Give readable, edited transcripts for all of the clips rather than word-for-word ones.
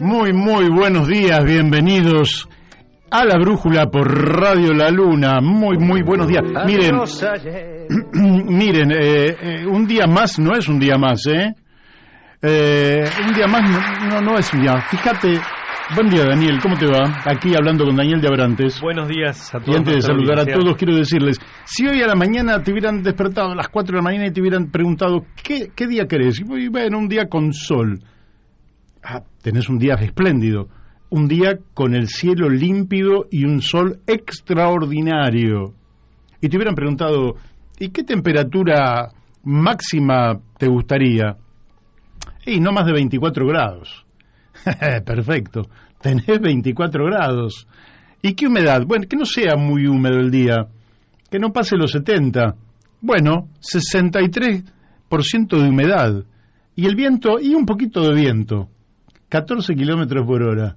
Muy buenos días, bienvenidos a La Brújula por Radio La Luna. Muy buenos días. Miren, un día más no es un día más, ¿eh? Un día más no es un día más. Fíjate, buen día Daniel, ¿cómo te va? Aquí hablando con Daniel de Abrantes. Buenos días a todos. Y antes de saludar a todos, quiero decirles, si hoy a la mañana te hubieran despertado a las 4 de la mañana y te hubieran preguntado, ¿qué día querés? Y bueno, un día con sol. Tenés un día espléndido, un día con el cielo límpido y un sol extraordinario. Y te hubieran preguntado, ¿y qué temperatura máxima te gustaría? Y no más de 24 grados. Perfecto, tenés 24 grados. ¿Y qué humedad? Bueno, que no sea muy húmedo el día, que no pase los 70. Bueno, 63% de humedad. Y el viento, y un poquito de viento. 14 kilómetros por hora.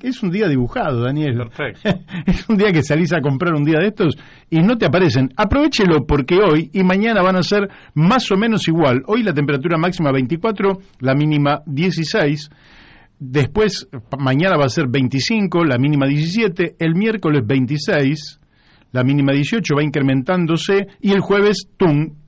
Es un día dibujado, Daniel. Perfecto. Es un día que salís a comprar un día de estos y no te aparecen. Aprovechelo porque hoy y mañana van a ser más o menos igual. Hoy la temperatura máxima 24, la mínima 16. Después, mañana va a ser 25, la mínima 17. El miércoles 26, la mínima 18, va incrementándose. Y el jueves,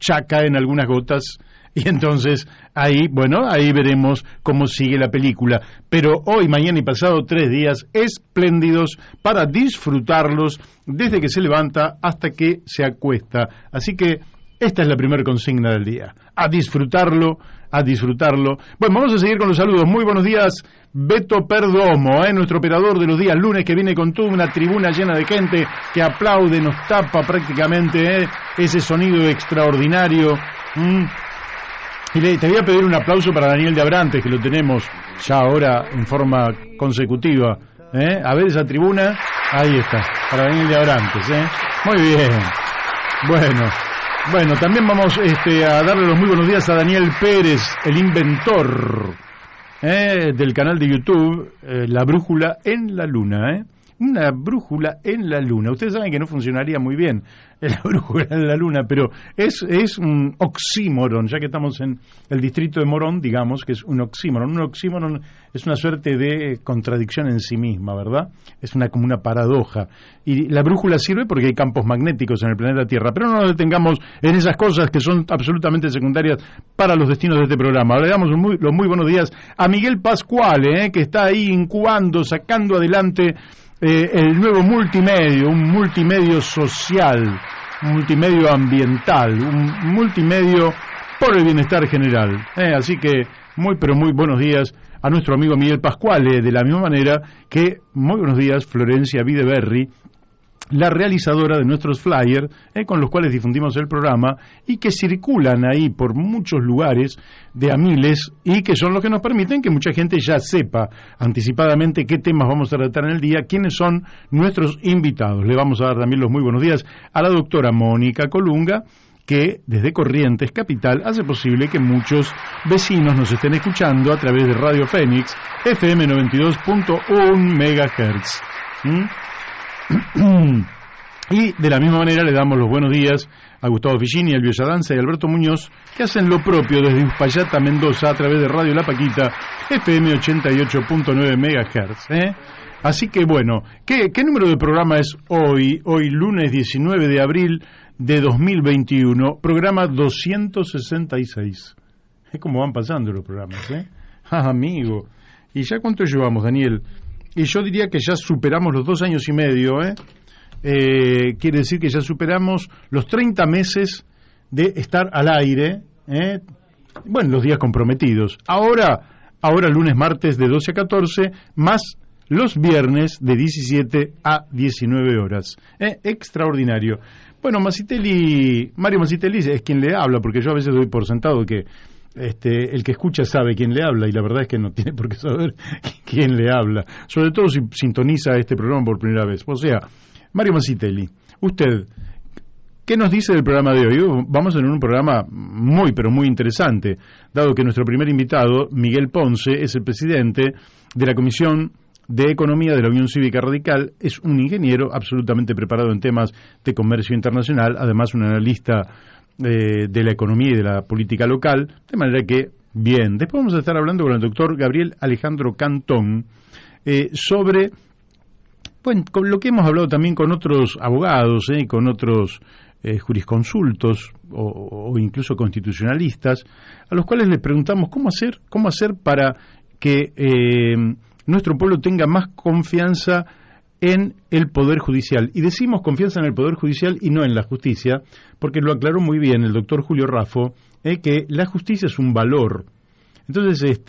ya caen algunas gotas. Y entonces, ahí veremos cómo sigue la película. Pero hoy, mañana y pasado, 3 días espléndidos para disfrutarlos desde que se levanta hasta que se acuesta. Así que esta es la primera consigna del día. A disfrutarlo. Bueno, vamos a seguir con los saludos. Muy buenos días, Beto Perdomo, nuestro operador de los días lunes, que viene con toda una tribuna llena de gente que aplaude, nos tapa prácticamente ese sonido extraordinario. Y te voy a pedir un aplauso para Daniel de Abrantes, que lo tenemos ya ahora en forma consecutiva. A ver esa tribuna, ahí está, para Daniel de Abrantes. Muy bien. Bueno, también vamos a darle los muy buenos días a Daniel Pérez, el inventor del canal de YouTube, La Brújula en la Luna. Una brújula en la luna. Ustedes saben que no funcionaría muy bien la brújula en la luna, pero es un oxímoron, ya que estamos en el distrito de Morón, digamos que es un oxímoron. Un oxímoron es una suerte de contradicción en sí misma, ¿verdad? Es como una paradoja. Y la brújula sirve porque hay campos magnéticos en el planeta Tierra, pero no nos detengamos en esas cosas que son absolutamente secundarias para los destinos de este programa. Ahora le damos los muy buenos días a Miguel Pascual, que está ahí incubando, sacando adelante el nuevo multimedio, un multimedio social, un multimedio ambiental, un multimedio por el bienestar general. Así que muy buenos días a nuestro amigo Miguel Pascual, de la misma manera que muy buenos días Florencia Videberry, la realizadora de nuestros flyers, con los cuales difundimos el programa y que circulan ahí por muchos lugares de a miles y que son los que nos permiten que mucha gente ya sepa anticipadamente qué temas vamos a tratar en el día, quiénes son nuestros invitados. Le vamos a dar también los muy buenos días a la doctora Mónica Colunga, que desde Corrientes Capital hace posible que muchos vecinos nos estén escuchando a través de Radio Fénix, FM 92.1 MHz. Y de la misma manera le damos los buenos días a Gustavo Figini, Elvio Yadanza y Alberto Muñoz, que hacen lo propio desde Uspallata, Mendoza, a través de Radio La Paquita, FM 88.9 MHz. Así que bueno, ¿qué número de programa es hoy? Hoy lunes 19 de abril de 2021, programa 266. Es como van pasando los programas, amigo. ¿Y ya cuánto llevamos, Daniel? Y yo diría que ya superamos los 2 años y medio, quiere decir que ya superamos los 30 meses de estar al aire, bueno, los días comprometidos. Ahora lunes, martes de 12 a 14, más los viernes de 17 a 19 horas. Extraordinario. Bueno, Mario Masitelli es quien le habla, porque yo a veces doy por sentado que el que escucha sabe quién le habla, y la verdad es que no tiene por qué saber quién le habla, sobre todo si sintoniza este programa por primera vez. O sea, Mario Masitelli, usted, ¿qué nos dice del programa de hoy? Vamos a tener un programa muy interesante, dado que nuestro primer invitado, Miguel Ponce, es el presidente de la Comisión de Economía de la Unión Cívica Radical, es un ingeniero absolutamente preparado en temas de comercio internacional, además un analista de la economía y de la política local, de manera que Bien, después vamos a estar hablando con el doctor Gabriel Alejandro Cantón sobre, bueno, con lo que hemos hablado también con otros abogados, con otros jurisconsultos o incluso constitucionalistas, a los cuales les preguntamos cómo hacer para que nuestro pueblo tenga más confianza en el Poder Judicial. Y decimos confianza en el Poder Judicial y no en la justicia, porque lo aclaró muy bien el doctor Julio Raffo, que la justicia es un valor. Entonces,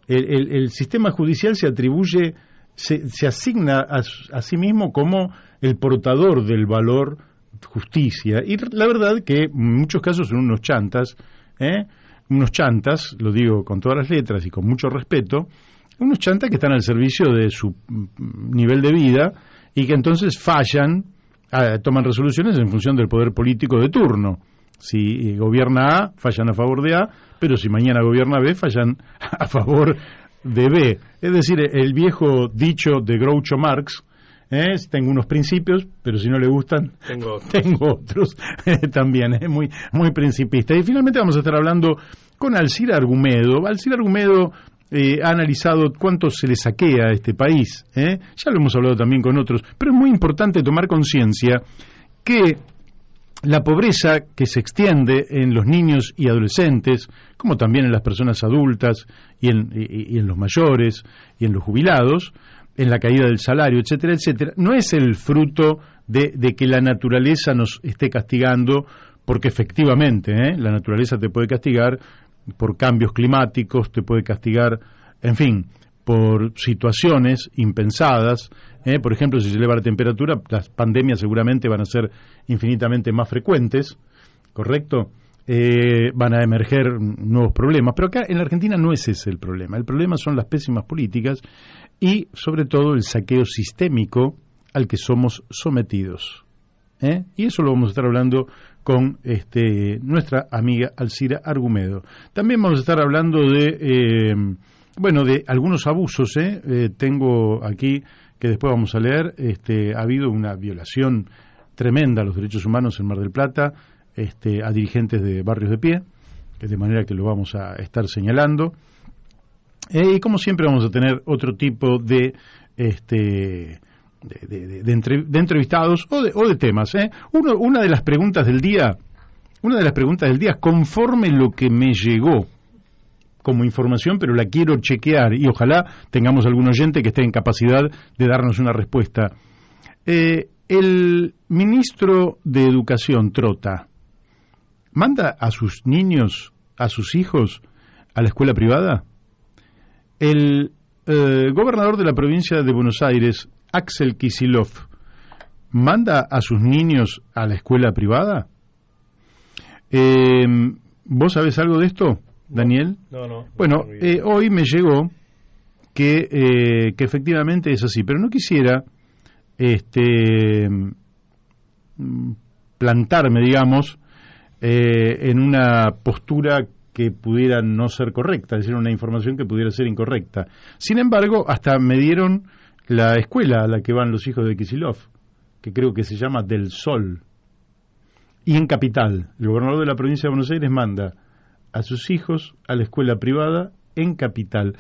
el sistema judicial se atribuye, se asigna a sí mismo como el portador del valor justicia. Y la verdad que en muchos casos son unos chantas, lo digo con todas las letras y con mucho respeto, unos chantas que están al servicio de su nivel de vida y que entonces fallan, toman resoluciones en función del poder político de turno. Si gobierna A, fallan a favor de A, pero si mañana gobierna B, fallan a favor de B. Es decir, el viejo dicho de Groucho Marx, tengo unos principios, pero si no le gustan, tengo otros. También es muy principista. Y finalmente vamos a estar hablando con Alcira Argumedo. Alcira Argumedo ha analizado cuánto se le saquea a este país. Ya lo hemos hablado también con otros, pero es muy importante tomar conciencia que la pobreza que se extiende en los niños y adolescentes, como también en las personas adultas y en los mayores y en los jubilados, en la caída del salario, etcétera, etcétera, no es el fruto de que la naturaleza nos esté castigando, porque efectivamente la naturaleza te puede castigar por cambios climáticos, te puede castigar, en fin, por situaciones impensadas. Por ejemplo, si se eleva la temperatura, las pandemias seguramente van a ser infinitamente más frecuentes, ¿correcto? Van a emerger nuevos problemas, pero acá en la Argentina no es ese el problema son las pésimas políticas y sobre todo el saqueo sistémico al que somos sometidos. Y eso lo vamos a estar hablando con nuestra amiga Alcira Argumedo. También vamos a estar hablando de algunos abusos. Tengo aquí, que después vamos a leer, ha habido una violación tremenda a los derechos humanos en Mar del Plata, a dirigentes de Barrios de Pie, de manera que lo vamos a estar señalando. Y como siempre vamos a tener otro tipo de entrevistados o de temas. Una de las preguntas del día, conforme lo que me llegó como información, pero la quiero chequear y ojalá tengamos algún oyente que esté en capacidad de darnos una respuesta. El ministro de Educación, Trota, ¿manda a sus niños, a sus hijos, a la escuela privada? El gobernador de la provincia de Buenos Aires, Axel Kicillof, ¿manda a sus niños a la escuela privada? ¿Vos sabés algo de esto, Daniel? No. Bueno, hoy me llegó que efectivamente es así, pero no quisiera plantarme, digamos, en una postura que pudiera no ser correcta, es decir, una información que pudiera ser incorrecta. Sin embargo, hasta me dieron la escuela a la que van los hijos de Kicillof, que creo que se llama Del Sol, y en Capital. El gobernador de la provincia de Buenos Aires manda a sus hijos a la escuela privada en Capital.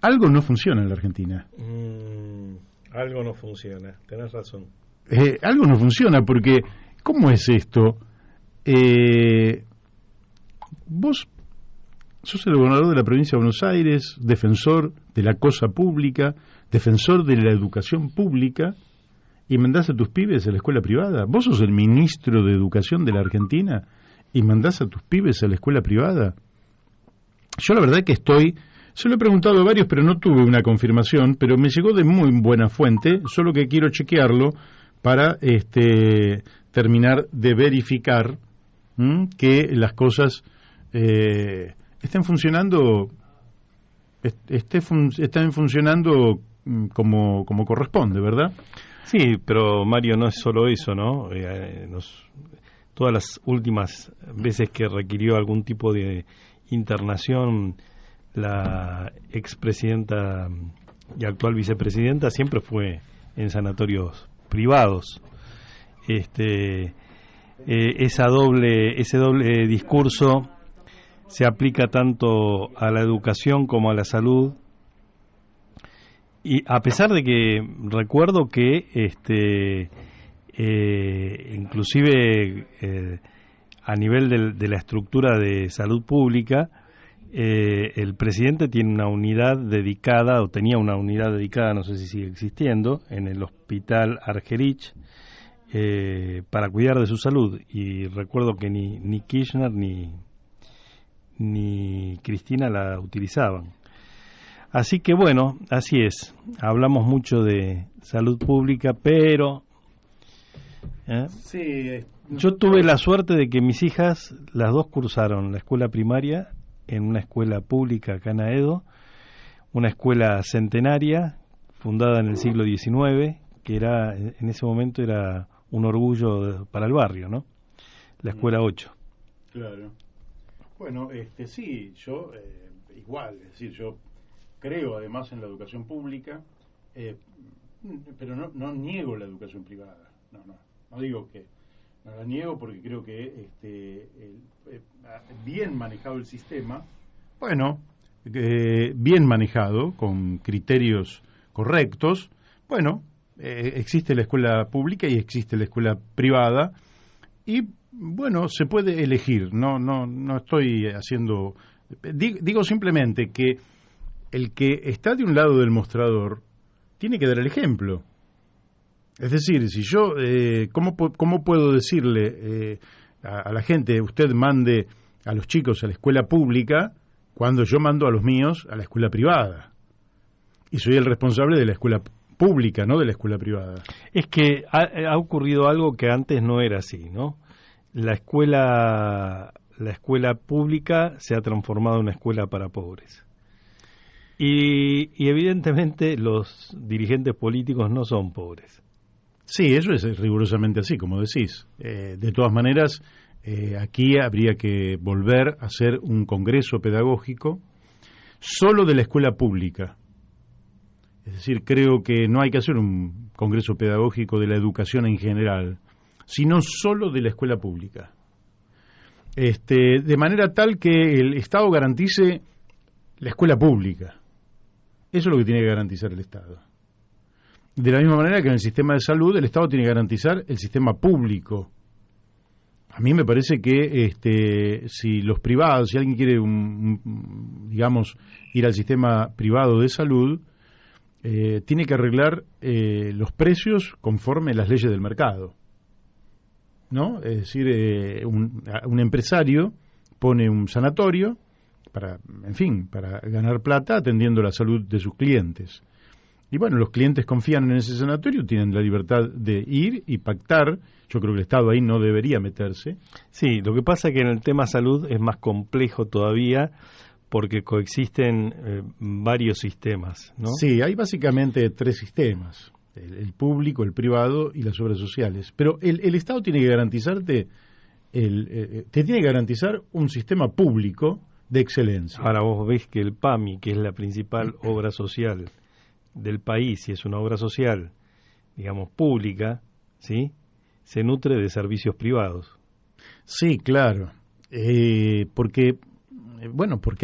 Algo no funciona en la Argentina. Algo no funciona, tenés razón. Algo no funciona, porque ¿cómo es esto? Vos sos el gobernador de la provincia de Buenos Aires, defensor de la cosa pública, defensor de la educación pública, y mandás a tus pibes a la escuela privada. Vos sos el ministro de Educación de la Argentina y mandás a tus pibes a la escuela privada. Yo la verdad que se lo he preguntado a varios, pero no tuve una confirmación, pero me llegó de muy buena fuente, solo que quiero chequearlo para terminar de verificar que las cosas estén funcionando como corresponde, ¿verdad? Sí, pero Mario, no es solo eso, ¿no? Todas las últimas veces que requirió algún tipo de internación la expresidenta y actual vicepresidenta siempre fue en sanatorios privados. Ese doble discurso se aplica tanto a la educación como a la salud. Y a pesar de que recuerdo que inclusive a nivel de la estructura de salud pública, el presidente tiene una unidad dedicada, o tenía una unidad dedicada, no sé si sigue existiendo, en el hospital Argerich, para cuidar de su salud. Y recuerdo que ni Kirchner ni Cristina la utilizaban. Así que bueno, así es. Hablamos mucho de salud pública, pero yo tuve la suerte de que mis hijas, las dos cursaron la escuela primaria en una escuela pública acá en Aedo, una escuela centenaria fundada en el siglo XIX, que era en ese momento era un orgullo para el barrio, ¿no? La escuela 8. Claro. Bueno, sí, yo igual, es decir, yo creo además en la educación pública, pero no niego la educación privada. No digo que no la niego, porque creo que bien manejado el sistema, bueno, bien manejado, con criterios correctos, bueno, existe la escuela pública y existe la escuela privada, y bueno, se puede elegir. No estoy haciendo, digo simplemente que el que está de un lado del mostrador tiene que dar el ejemplo. Es decir, si yo, ¿cómo puedo decirle a la gente, usted mande a los chicos a la escuela pública, cuando yo mando a los míos a la escuela privada? Y soy el responsable de la escuela pública, no de la escuela privada. Es que ha ocurrido algo que antes no era así, ¿no? La escuela pública se ha transformado en una escuela para pobres. Y evidentemente los dirigentes políticos no son pobres. Sí, eso es rigurosamente así, como decís. De todas maneras, aquí habría que volver a hacer un congreso pedagógico solo de la escuela pública. Es decir, creo que no hay que hacer un congreso pedagógico de la educación en general, sino solo de la escuela pública. De manera tal que el Estado garantice la escuela pública. Eso es lo que tiene que garantizar el Estado. De la misma manera que en el sistema de salud, el Estado tiene que garantizar el sistema público. A mí me parece que si los privados, si alguien quiere, digamos, ir al sistema privado de salud, tiene que arreglar los precios conforme las leyes del mercado, ¿no? Es decir, un empresario pone un sanatorio para ganar plata atendiendo la salud de sus clientes. Y bueno, los clientes confían en ese sanatorio, tienen la libertad de ir y pactar. Yo creo que el Estado ahí no debería meterse. Sí, lo que pasa es que en el tema salud es más complejo todavía, porque coexisten varios sistemas, ¿no? Sí, hay básicamente tres sistemas: el público, el privado y las obras sociales. Pero el Estado tiene que garantizarte, te tiene que garantizar un sistema público de excelencia. Ahora vos ves que el PAMI, que es la principal obra social del país, y es una obra social, digamos, pública, ¿sí?, se nutre de servicios privados. Sí, claro, porque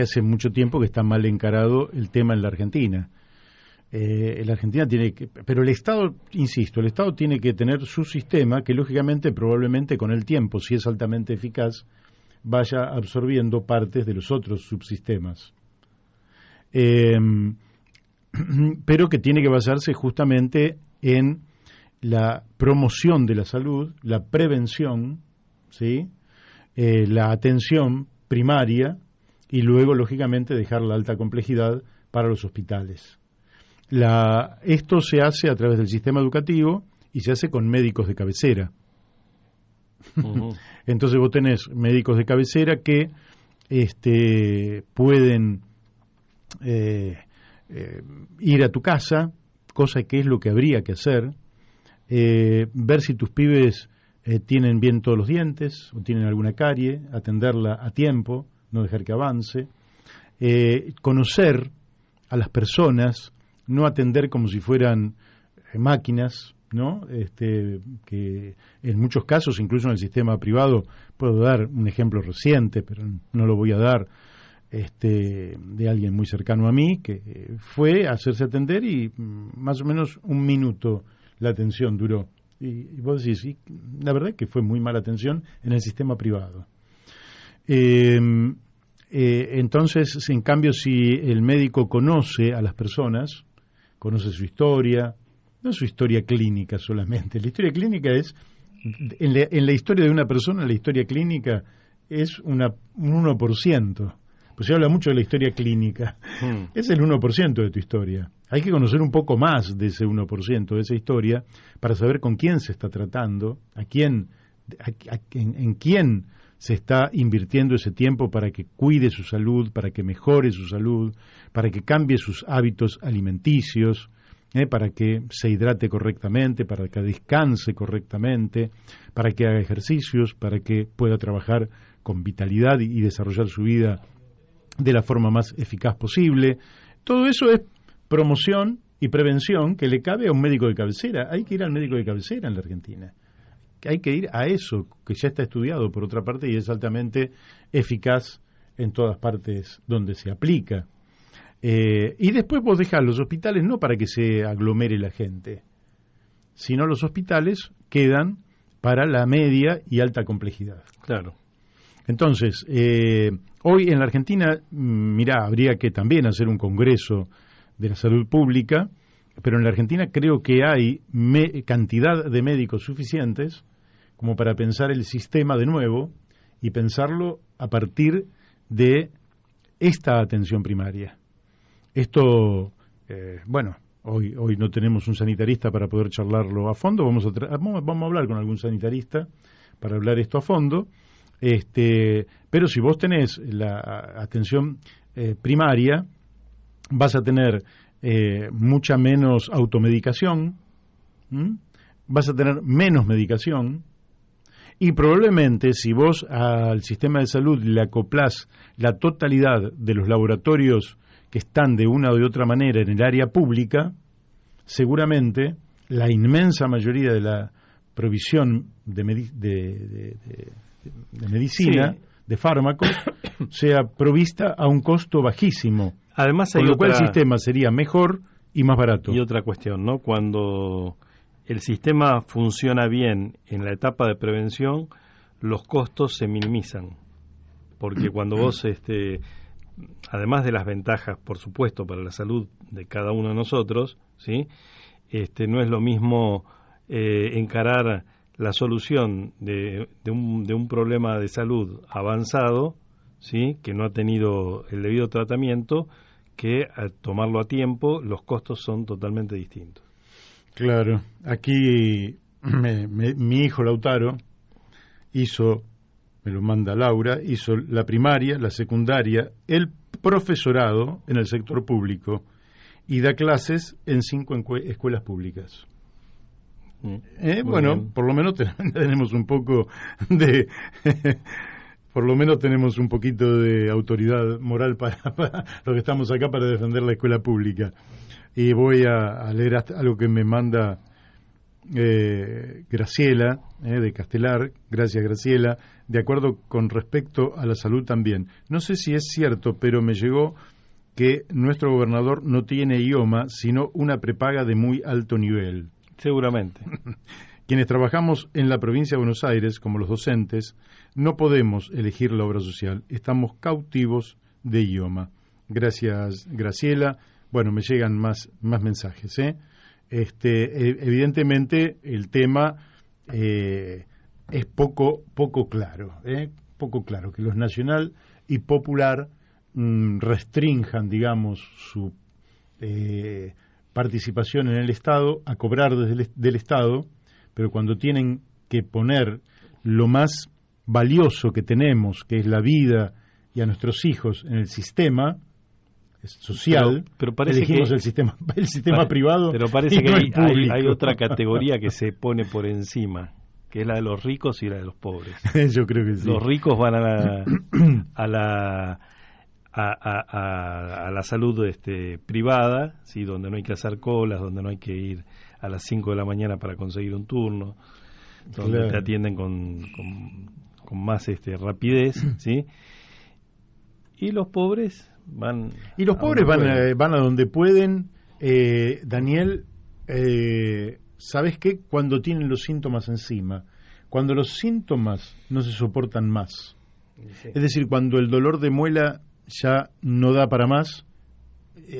hace mucho tiempo que está mal encarado el tema en la Argentina. La Argentina pero el Estado, insisto, el Estado tiene que tener su sistema que lógicamente, probablemente con el tiempo, si es altamente eficaz, vaya absorbiendo partes de los otros subsistemas. Pero que tiene que basarse justamente en la promoción de la salud, la prevención, ¿sí?, la atención primaria, y luego, lógicamente, dejar la alta complejidad para los hospitales. Esto se hace a través del sistema educativo y se hace con médicos de cabecera. Uh-huh. Entonces vos tenés médicos de cabecera que pueden ir a tu casa, cosa que es lo que habría que hacer, ver si tus pibes tienen bien todos los dientes o tienen alguna carie, atenderla a tiempo, no dejar que avance, conocer a las personas, no atender como si fueran máquinas, ¿no? Que en muchos casos, incluso en el sistema privado, puedo dar un ejemplo reciente, pero no lo voy a dar, de alguien muy cercano a mí, que fue a hacerse atender y más o menos un minuto la atención duró. Y vos decís, sí, la verdad es que fue muy mala atención en el sistema privado. Entonces, en cambio, si el médico conoce a las personas, conoce su historia, no su historia clínica solamente, la historia clínica es, en la historia de una persona, la historia clínica es un 1%. Pues se habla mucho de la historia clínica. Es el 1% de tu historia. Hay que conocer un poco más de ese 1% de esa historia para saber con quién se está tratando, en quién se está invirtiendo ese tiempo para que cuide su salud, para que mejore su salud, para que cambie sus hábitos alimenticios, para que se hidrate correctamente, para que descanse correctamente, para que haga ejercicios, para que pueda trabajar con vitalidad y desarrollar su vida de la forma más eficaz posible. Todo eso es promoción y prevención que le cabe a un médico de cabecera. Hay que ir al médico de cabecera en la Argentina. Hay que ir a eso, que ya está estudiado por otra parte y es altamente eficaz en todas partes donde se aplica. Y después vos dejás los hospitales no para que se aglomere la gente, sino los hospitales quedan para la media y alta complejidad. Claro. Entonces, hoy en la Argentina, mirá, habría que también hacer un congreso de la salud pública, pero en la Argentina creo que hay cantidad de médicos suficientes como para pensar el sistema de nuevo y pensarlo a partir de esta atención primaria. Esto, bueno, hoy no tenemos un sanitarista para poder charlarlo a fondo, vamos a hablar con algún sanitarista para hablar esto a fondo, pero si vos tenés la atención primaria, vas a tener mucha menos automedicación, vas a tener menos medicación y probablemente si vos al sistema de salud le acoplás la totalidad de los laboratorios que están de una o de otra manera en el área pública, seguramente la inmensa mayoría de la provisión de medicina, sí, de fármacos, sea provista a un costo bajísimo. Además, con lo cual el sistema sería mejor y más barato. Y otra cuestión, ¿no? Cuando el sistema funciona bien en la etapa de prevención, los costos se minimizan. Porque cuando vos, además de las ventajas, por supuesto, para la salud de cada uno de nosotros, ¿sí? No es lo mismo encarar la solución de un problema de salud avanzado, ¿sí? Que no ha tenido el debido tratamiento, que al tomarlo a tiempo los costos son totalmente distintos. Claro, aquí mi hijo Lautaro me lo manda Laura, hizo la primaria, la secundaria, el profesorado en el sector público y da clases en 5 escuelas públicas. Bueno, bien. Por lo menos tenemos un poco de por lo menos tenemos un poquito de autoridad moral para los que estamos acá para defender la escuela pública. Y voy a leer algo que me manda Graciela, de Castelar. Gracias, Graciela. De acuerdo con respecto a la salud también. No sé si es cierto, pero me llegó que nuestro gobernador no tiene IOMA, sino una prepaga de muy alto nivel. Seguramente. Quienes trabajamos en la provincia de Buenos Aires, como los docentes, no podemos elegir la obra social. Estamos cautivos de IOMA. Gracias, Graciela. Bueno, me llegan más mensajes. Evidentemente, el tema es poco claro. Poco claro que los nacional y popular restrinjan, digamos, su participación en el Estado a cobrar del Estado, pero cuando tienen que poner lo más valioso que tenemos, que es la vida y a nuestros hijos en el sistema social, pero parece elegimos que el sistema privado. Pero parece que hay otra categoría que se pone por encima, que es la de los ricos y la de los pobres. Yo creo que sí. Los ricos van a la salud privada, sí, donde no hay que hacer colas, donde no hay que ir a las 5 de la mañana para conseguir un turno, donde claro, te atienden con más rapidez, ¿sí? Y los pobres van van a donde pueden. Daniel, ¿sabes qué? Cuando tienen los síntomas encima, cuando los síntomas no se soportan más, sí. Es decir, cuando el dolor de muela ya no da para más,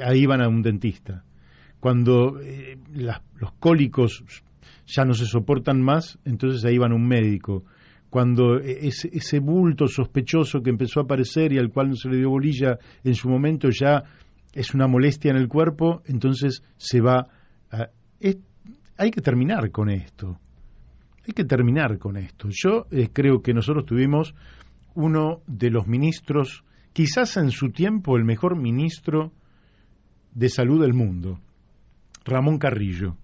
ahí van a un dentista. Cuando los cólicos ya no se soportan más, entonces ahí van a un médico. Cuando ese bulto sospechoso que empezó a aparecer y al cual no se le dio bolilla en su momento ya es una molestia en el cuerpo, entonces se va a... hay que terminar con esto. Hay que terminar con esto. Yo creo que nosotros tuvimos uno de los ministros, quizás en su tiempo el mejor ministro de salud del mundo, Ramón Carrillo.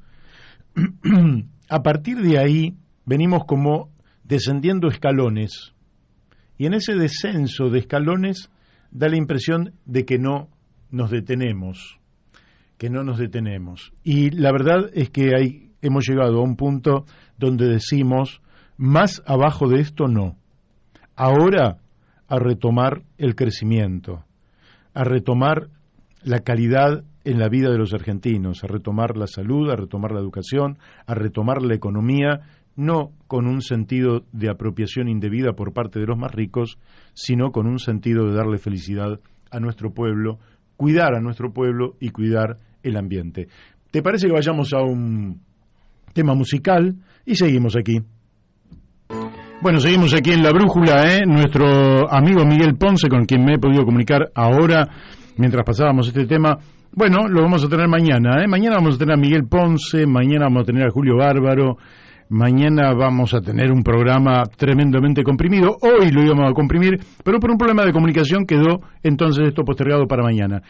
A partir de ahí venimos como descendiendo escalones, y en ese descenso de escalones da la impresión de que no nos detenemos, y la verdad es que hemos llegado a un punto donde decimos, más abajo de esto no, ahora a retomar el crecimiento, a retomar la calidad en la vida de los argentinos, a retomar la salud, a retomar la educación, a retomar la economía, no con un sentido de apropiación indebida por parte de los más ricos, sino con un sentido de darle felicidad a nuestro pueblo, cuidar a nuestro pueblo y cuidar el ambiente. ¿Te parece que vayamos a un tema musical y seguimos aquí? Bueno, seguimos aquí en La Brújula, nuestro amigo Miguel Ponce, con quien me he podido comunicar ahora, mientras pasábamos este tema. Bueno, lo vamos a tener mañana, Mañana vamos a tener a Miguel Ponce, mañana vamos a tener a Julio Bárbaro, mañana vamos a tener un programa tremendamente comprimido. Hoy lo íbamos a comprimir, pero por un problema de comunicación quedó entonces esto postergado para mañana.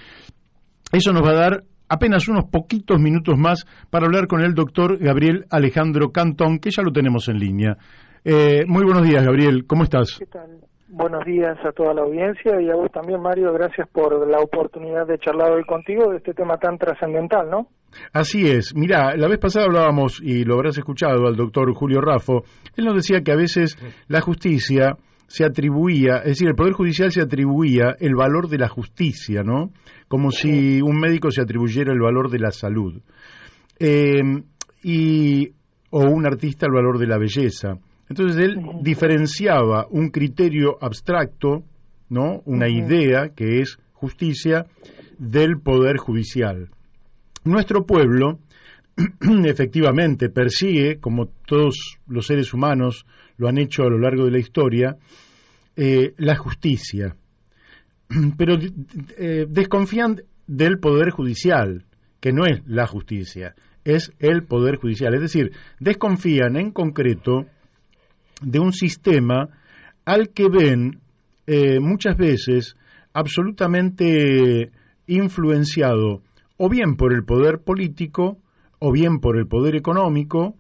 Eso nos va a dar apenas unos poquitos minutos más para hablar con el doctor Gabriel Alejandro Cantón, que ya lo tenemos en línea. Muy buenos días, Gabriel, ¿cómo estás? ¿Qué tal? Buenos días a toda la audiencia y a vos también, Mario. Gracias por la oportunidad de charlar hoy contigo de este tema tan trascendental, ¿no? Así es. Mirá, la vez pasada hablábamos, y lo habrás escuchado, al doctor Julio Raffo. Él nos decía que a veces la justicia se atribuía, es decir, el Poder Judicial se atribuía el valor de la justicia, ¿no? Como si un médico se atribuyera el valor de la salud. O un artista el valor de la belleza. Entonces él diferenciaba un criterio abstracto, ¿no? Una idea que es justicia del Poder Judicial. Nuestro pueblo efectivamente persigue, como todos los seres humanos lo han hecho a lo largo de la historia, la justicia. Pero desconfían del Poder Judicial, que no es la justicia, es el Poder Judicial. Es decir, desconfían en concreto de un sistema al que ven muchas veces absolutamente influenciado o bien por el poder político, o bien por el poder económico,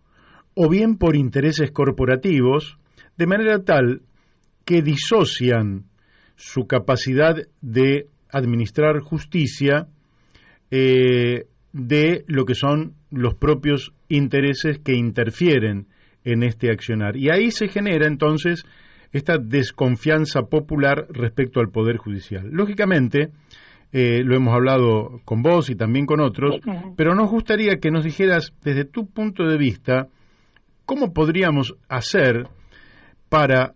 o bien por intereses corporativos, de manera tal que disocian su capacidad de administrar justicia de lo que son los propios intereses que interfieren en este accionar. Y ahí se genera entonces esta desconfianza popular respecto al Poder Judicial. Lógicamente, lo hemos hablado con vos y también con otros, pero nos gustaría que nos dijeras desde tu punto de vista cómo podríamos hacer para,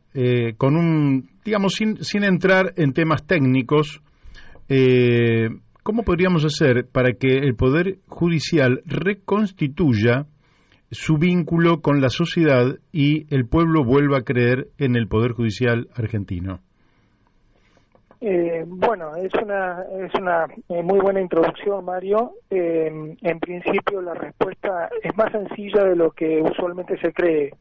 digamos, sin entrar en temas técnicos, cómo podríamos hacer para que el Poder Judicial reconstituya su vínculo con la sociedad y el pueblo vuelva a creer en el Poder Judicial argentino. Bueno, es una muy buena introducción, Mario. En principio la respuesta es más sencilla de lo que usualmente se cree.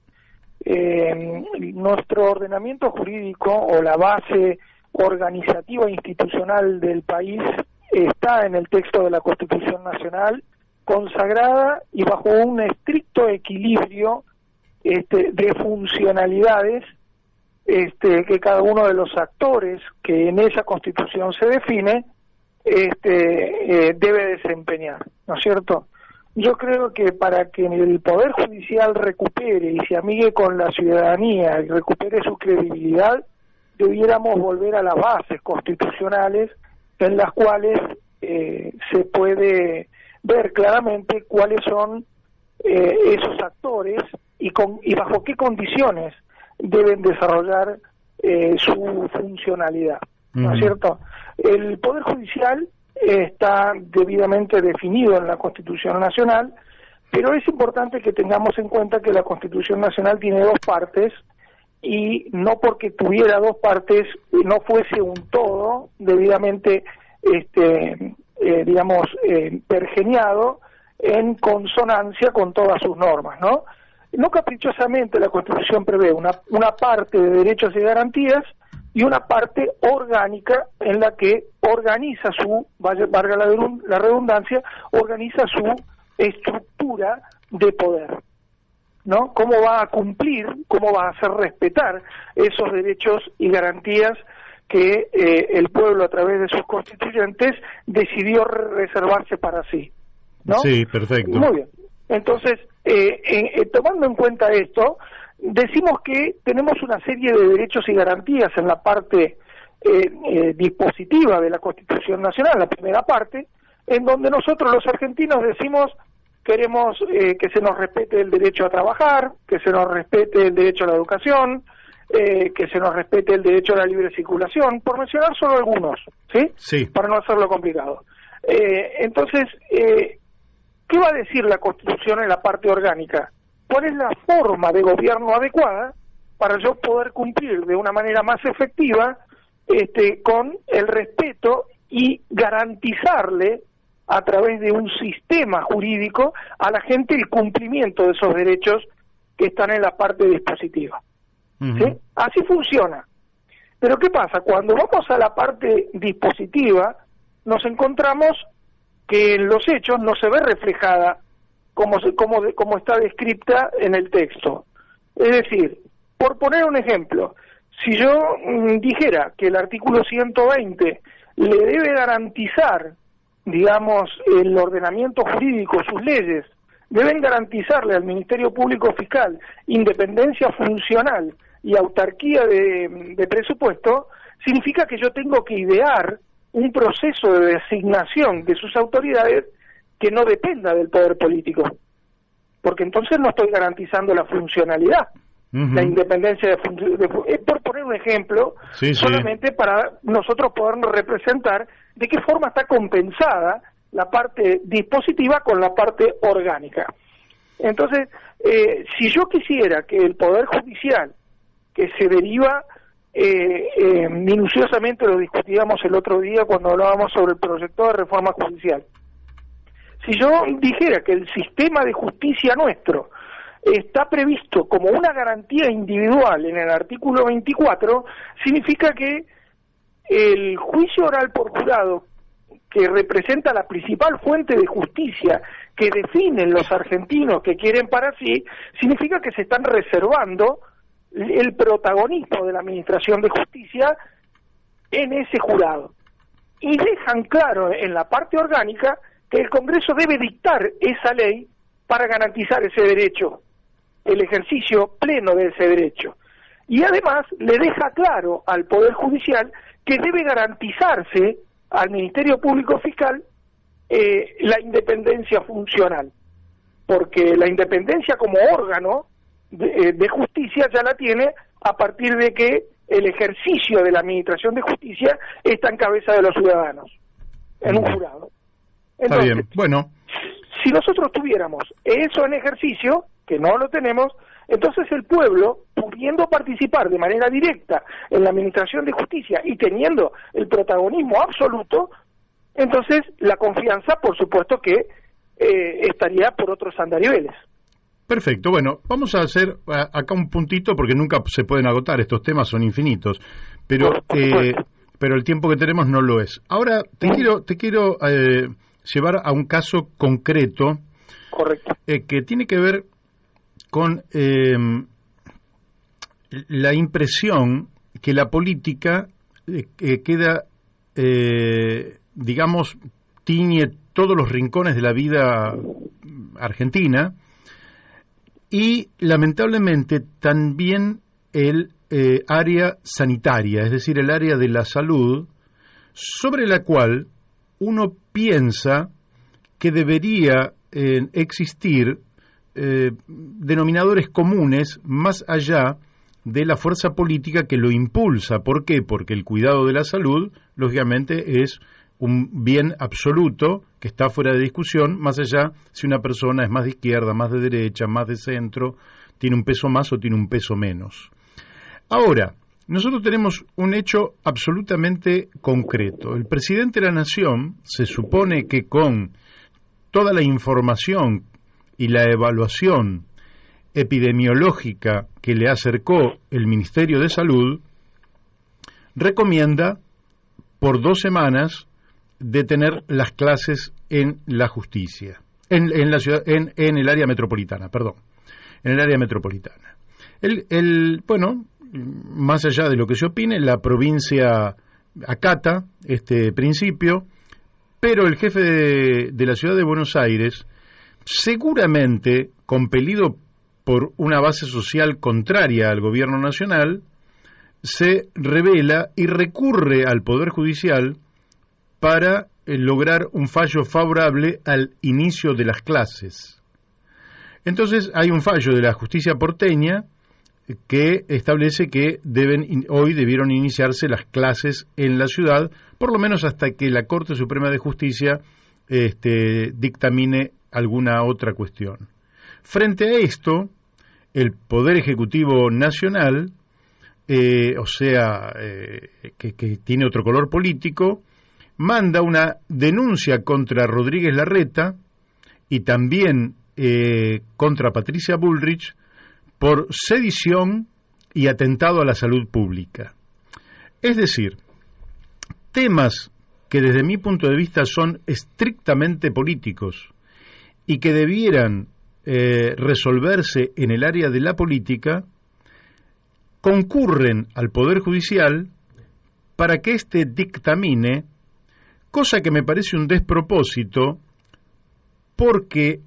Nuestro ordenamiento jurídico o la base organizativa e institucional del país está en el texto de la Constitución Nacional, consagrada y bajo un estricto equilibrio de funcionalidades que cada uno de los actores que en esa Constitución se define debe desempeñar, ¿no es cierto? yo creo que para que el Poder Judicial recupere y se amigue con la ciudadanía y recupere su credibilidad, debiéramos volver a las bases constitucionales en las cuales se puede ver claramente cuáles son esos actores y bajo qué condiciones deben desarrollar su funcionalidad, ¿no es cierto? El Poder Judicial está debidamente definido en la Constitución Nacional, pero es importante que tengamos en cuenta que la Constitución Nacional tiene dos partes, y no porque tuviera dos partes no fuese un todo debidamente pergeñado en consonancia con todas sus normas, ¿no? No caprichosamente la Constitución prevé una parte de derechos y garantías y una parte orgánica en la que organiza valga la redundancia, organiza su estructura de poder, ¿no? Cómo va a cumplir, cómo va a hacer respetar esos derechos y garantías que el pueblo a través de sus constituyentes decidió reservarse para sí, ¿no? Sí, perfecto. Muy bien. Entonces, tomando en cuenta esto, decimos que tenemos una serie de derechos y garantías en la parte dispositiva de la Constitución Nacional, la primera parte, en donde nosotros los argentinos decimos queremos que se nos respete el derecho a trabajar, que se nos respete el derecho a la educación, que se nos respete el derecho a la libre circulación, por mencionar solo algunos, ¿sí? Sí. Para no hacerlo complicado. Entonces, ¿qué va a decir la Constitución en la parte orgánica? ¿Cuál es la forma de gobierno adecuada para yo poder cumplir de una manera más efectiva con el respeto y garantizarle a través de un sistema jurídico a la gente el cumplimiento de esos derechos que están en la parte dispositiva? ¿Sí? Así funciona. Pero ¿qué pasa? Cuando vamos a la parte dispositiva, nos encontramos que en los hechos no se ve reflejada como está descrita en el texto. Es decir, por poner un ejemplo, si yo dijera que el artículo 120 le debe garantizar, digamos, el ordenamiento jurídico, sus leyes, deben garantizarle al Ministerio Público Fiscal independencia funcional y autarquía de presupuesto, significa que yo tengo que idear un proceso de designación de sus autoridades que no dependa del poder político, porque entonces no estoy garantizando la funcionalidad, la independencia por poner un ejemplo, solamente para nosotros podernos representar de qué forma está compensada la parte dispositiva con la parte orgánica. Entonces, si yo quisiera que el Poder Judicial, que se deriva, minuciosamente lo discutíamos el otro día cuando hablábamos sobre el proyecto de reforma judicial, si yo dijera que el sistema de justicia nuestro está previsto como una garantía individual en el artículo 24, significa que el juicio oral por jurado, que representa la principal fuente de justicia que definen los argentinos que quieren para sí, significa que se están reservando el protagonismo de la administración de justicia en ese jurado. Y dejan claro en la parte orgánica que el Congreso debe dictar esa ley para garantizar ese derecho, el ejercicio pleno de ese derecho. Y además le deja claro al Poder Judicial que debe garantizarse al Ministerio Público Fiscal la independencia funcional, porque la independencia como órgano de justicia ya la tiene a partir de que el ejercicio de la administración de justicia está en cabeza de los ciudadanos, en un jurado. Entonces, está bien. Bueno, si nosotros tuviéramos eso en ejercicio, que no lo tenemos, entonces el pueblo, pudiendo participar de manera directa en la administración de justicia y teniendo el protagonismo absoluto, entonces la confianza, por supuesto que estaría por otros andariveles. perfecto. Bueno, vamos a hacer acá un puntito porque nunca se pueden agotar, estos temas son infinitos, pero el tiempo que tenemos no lo es. Ahora te quiero llevar a un caso concreto. Correcto. Que tiene que ver con la impresión que la política queda, digamos, tiñe todos los rincones de la vida Argentina, y lamentablemente también el área sanitaria, es decir, el área de la salud, sobre la cual uno piensa que debería existir denominadores comunes más allá de la fuerza política que lo impulsa. ¿Por qué? Porque el cuidado de la salud, lógicamente, es un bien absoluto que está fuera de discusión, más allá si una persona es más de izquierda, más de derecha, más de centro, tiene un peso más o tiene un peso menos. Ahora, nosotros tenemos un hecho absolutamente concreto. El presidente de la Nación se supone que con toda la información y la evaluación epidemiológica que le acercó el Ministerio de Salud, recomienda por 2 semanas detener las clases en la justicia, en la ciudad, en el área metropolitana, en el área metropolitana. Bueno, más allá de lo que se opine, la provincia acata este principio, pero el jefe de la ciudad de Buenos Aires, seguramente compelido por una base social contraria al gobierno nacional, se revela y recurre al Poder Judicial para lograr un fallo favorable al inicio de las clases. Entonces hay un fallo de la justicia porteña que establece que hoy debieron iniciarse las clases en la ciudad, por lo menos hasta que la Corte Suprema de Justicia dictamine alguna otra cuestión. Frente a esto, el Poder Ejecutivo Nacional, que tiene otro color político, manda una denuncia contra Rodríguez Larreta y también contra Patricia Bullrich por sedición y atentado a la salud pública. Es decir, temas que desde mi punto de vista son estrictamente políticos y que debieran resolverse en el área de la política, concurren al Poder Judicial para que éste dictamine, cosa que me parece un despropósito, porque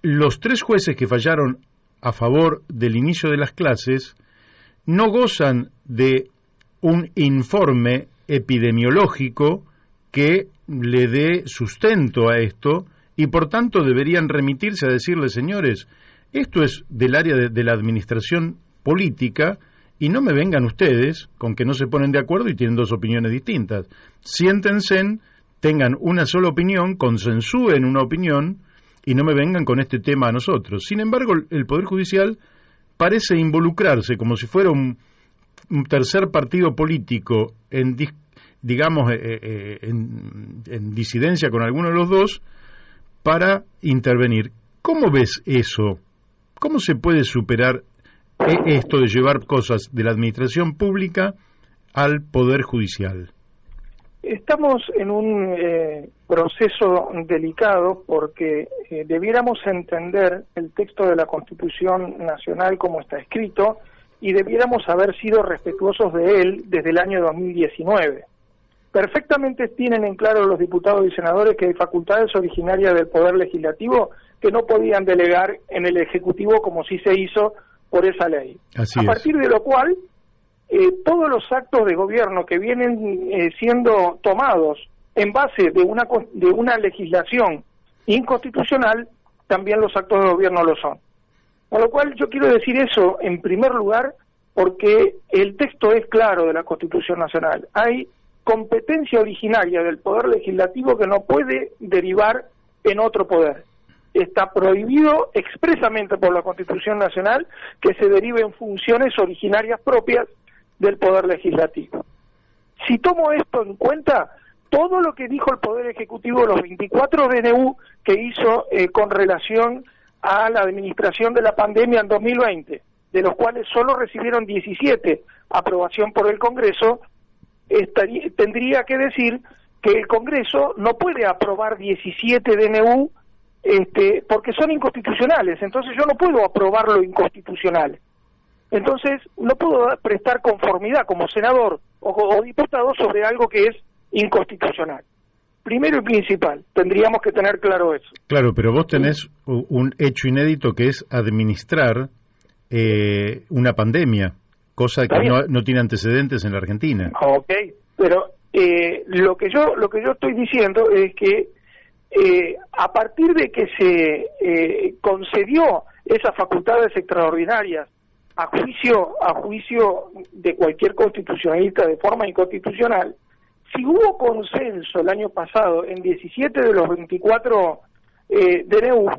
los 3 jueces que fallaron a favor del inicio de las clases no gozan de un informe epidemiológico que le dé sustento a esto, y por tanto deberían remitirse a decirle: señores, esto es del área de la administración política, y no me vengan ustedes con que no se ponen de acuerdo y tienen 2 opiniones distintas. Siéntense, tengan una sola opinión, consensúen una opinión, y no me vengan con este tema a nosotros. Sin embargo, el Poder Judicial parece involucrarse como si fuera un tercer partido político en disidencia con alguno de los dos para intervenir. ¿Cómo ves eso? ¿Cómo se puede superar esto de llevar cosas de la administración pública al Poder Judicial? Estamos en un proceso delicado porque debiéramos entender el texto de la Constitución Nacional como está escrito y debiéramos haber sido respetuosos de él desde el año 2019. Perfectamente tienen en claro los diputados y senadores que hay facultades originarias del Poder Legislativo que no podían delegar en el Ejecutivo como sí se hizo por esa ley. Así a partir de lo cual, todos los actos de gobierno que vienen siendo tomados en base de una legislación inconstitucional, también los actos de gobierno lo son. Con lo cual yo quiero decir eso en primer lugar porque el texto es claro de la Constitución Nacional. Hay competencia originaria del Poder Legislativo que no puede derivar en otro poder. Está prohibido expresamente por la Constitución Nacional que se deriven funciones originarias propias del Poder Legislativo. Si tomo esto en cuenta, todo lo que dijo el Poder Ejecutivo, los 24 DNU que hizo con relación a la administración de la pandemia en 2020, de los cuales solo recibieron 17 aprobación por el Congreso, tendría que decir que el Congreso no puede aprobar 17 DNU porque son inconstitucionales. Entonces yo no puedo aprobar lo inconstitucional. Entonces no puedo prestar conformidad como senador o diputado sobre algo que es inconstitucional. primero y principal. Tendríamos que tener claro eso. Claro, pero vos tenés un hecho inédito que es administrar una pandemia, cosa que no tiene antecedentes en la Argentina. Ok, pero lo que yo estoy diciendo es que a partir de que se concedió esas facultades extraordinarias a juicio de cualquier constitucionalista de forma inconstitucional, si hubo consenso el año pasado en 17 de los 24 DNU,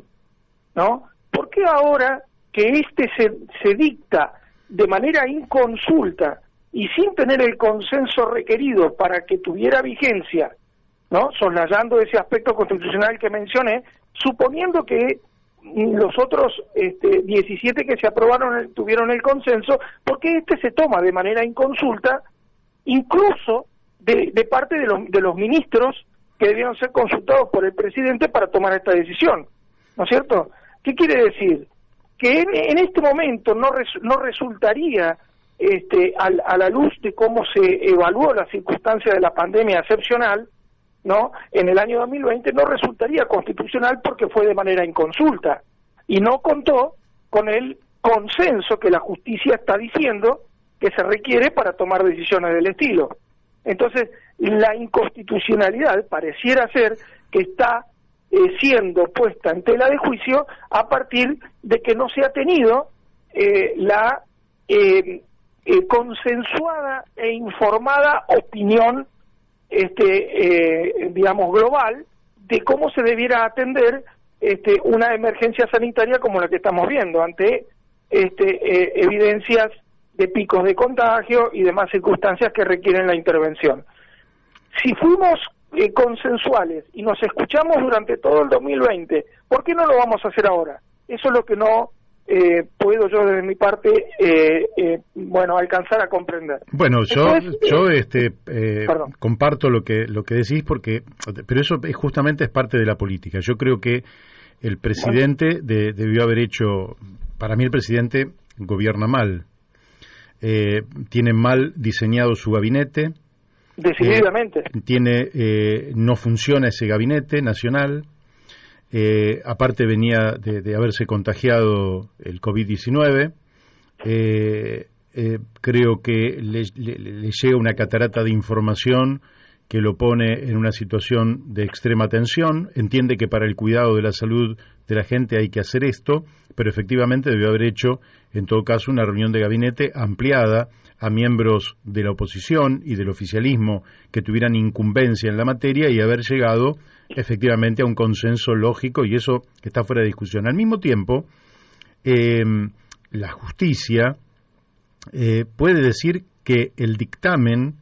¿no? ¿Por qué ahora que se dicta de manera inconsulta y sin tener el consenso requerido para que tuviera vigencia, ¿no? Soslayando ese aspecto constitucional que mencioné, suponiendo que los otros 17 que se aprobaron tuvieron el consenso, porque se toma de manera inconsulta, incluso de parte de los ministros que debieron ser consultados por el presidente para tomar esta decisión, ¿no es cierto? ¿Qué quiere decir? Que en este momento no resultaría, a la luz de cómo se evaluó la circunstancia de la pandemia excepcional, ¿no? En el año 2020 no resultaría constitucional porque fue de manera inconsulta y no contó con el consenso que la justicia está diciendo que se requiere para tomar decisiones del estilo. Entonces, la inconstitucionalidad pareciera ser que está siendo puesta en tela de juicio a partir de que no se ha tenido la consensuada e informada opinión digamos global de cómo se debiera atender una emergencia sanitaria como la que estamos viendo ante evidencias de picos de contagio y demás circunstancias que requieren la intervención. Si fuimos consensuales y nos escuchamos durante todo el 2020, ¿por qué no lo vamos a hacer ahora? Eso es lo que no puedo yo desde mi parte alcanzar a comprender. Bueno, yo comparto lo que decís pero eso justamente es parte de la política. Yo creo que el presidente debió haber hecho, para mí el presidente gobierna mal, tiene mal diseñado su gabinete. Decididamente. No funciona ese gabinete nacional. Aparte venía de haberse contagiado el COVID-19. Creo que le llega una catarata de información que lo pone en una situación de extrema tensión. Entiende que para el cuidado de la salud de la gente hay que hacer esto, pero efectivamente debió haber hecho, en todo caso, una reunión de gabinete ampliada a miembros de la oposición y del oficialismo que tuvieran incumbencia en la materia y haber llegado efectivamente a un consenso lógico, y eso está fuera de discusión. Al mismo tiempo, la justicia puede decir que el dictamen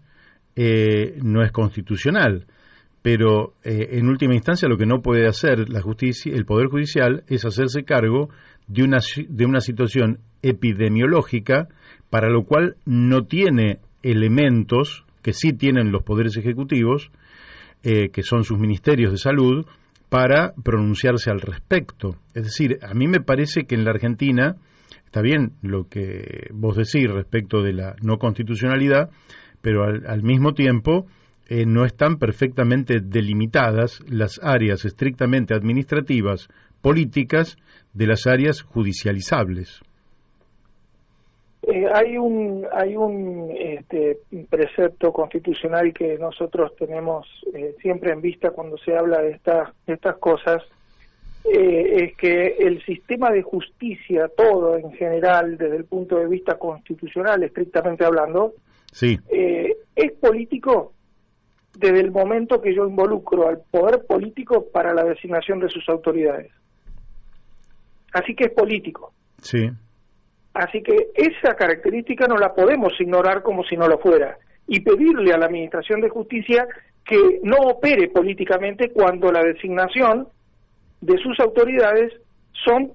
no es constitucional, pero en última instancia lo que no puede hacer la justicia, el Poder Judicial, es hacerse cargo de una situación epidemiológica para lo cual no tiene elementos que sí tienen los poderes ejecutivos, que son sus ministerios de salud, para pronunciarse al respecto. Es decir, a mí me parece que en la Argentina, está bien lo que vos decís respecto de la no constitucionalidad, pero al mismo tiempo no están perfectamente delimitadas las áreas estrictamente administrativas, políticas, de las áreas judicializables. Hay un precepto constitucional que nosotros tenemos siempre en vista cuando se habla de estas cosas, es que el sistema de justicia, todo en general, desde el punto de vista constitucional, estrictamente hablando, sí, es político desde el momento que yo involucro al poder político para la designación de sus autoridades. Así que es político. Sí. Así que esa característica no la podemos ignorar como si no lo fuera, y pedirle a la Administración de Justicia que no opere políticamente cuando la designación de sus autoridades son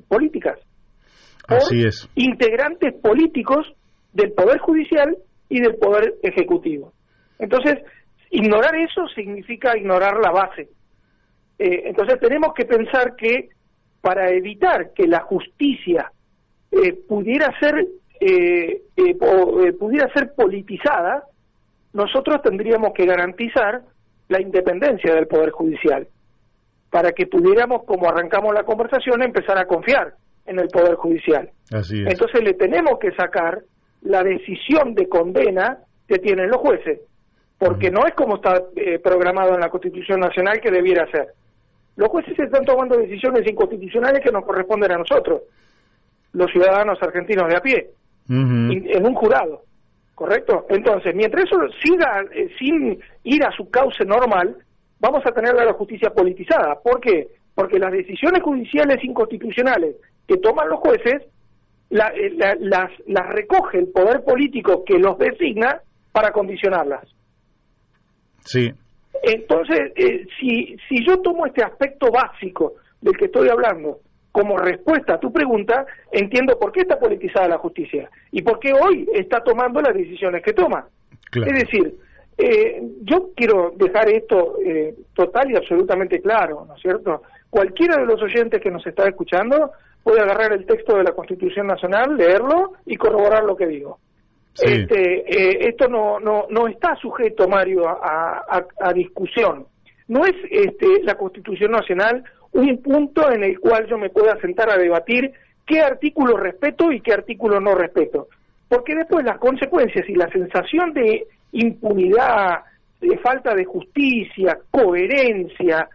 políticas. Así es. Integrantes políticos del Poder Judicial y del Poder Ejecutivo. Entonces, ignorar eso significa ignorar la base. Entonces tenemos que pensar que para evitar que la justicia pudiera ser politizada, nosotros tendríamos que garantizar la independencia del Poder Judicial, para que pudiéramos, como arrancamos la conversación, empezar a confiar en el Poder Judicial. Así es. Entonces le tenemos que sacar la decisión de condena que tienen los jueces, porque no es como está programado en la Constitución Nacional que debiera ser. Los jueces están tomando decisiones inconstitucionales que nos corresponden a nosotros, los ciudadanos argentinos de a pie, en un jurado, ¿correcto? Entonces, mientras eso siga sin ir a su cauce normal, vamos a tener la justicia politizada. ¿Por qué? Porque las decisiones judiciales inconstitucionales que toman los jueces las recoge el poder político que los designa para condicionarlas. Sí. Entonces, si yo tomo este aspecto básico del que estoy hablando como respuesta a tu pregunta, entiendo por qué está politizada la justicia y por qué hoy está tomando las decisiones que toma. Claro. Es decir, yo quiero dejar esto total y absolutamente claro, ¿no es cierto? Cualquiera de los oyentes que nos está escuchando puede agarrar el texto de la Constitución Nacional, leerlo y corroborar lo que digo. Sí. Esto no está sujeto, Mario, a discusión. No es la Constitución Nacional un punto en el cual yo me pueda sentar a debatir qué artículo respeto y qué artículo no respeto. Porque después las consecuencias y la sensación de impunidad, de falta de justicia, coherencia,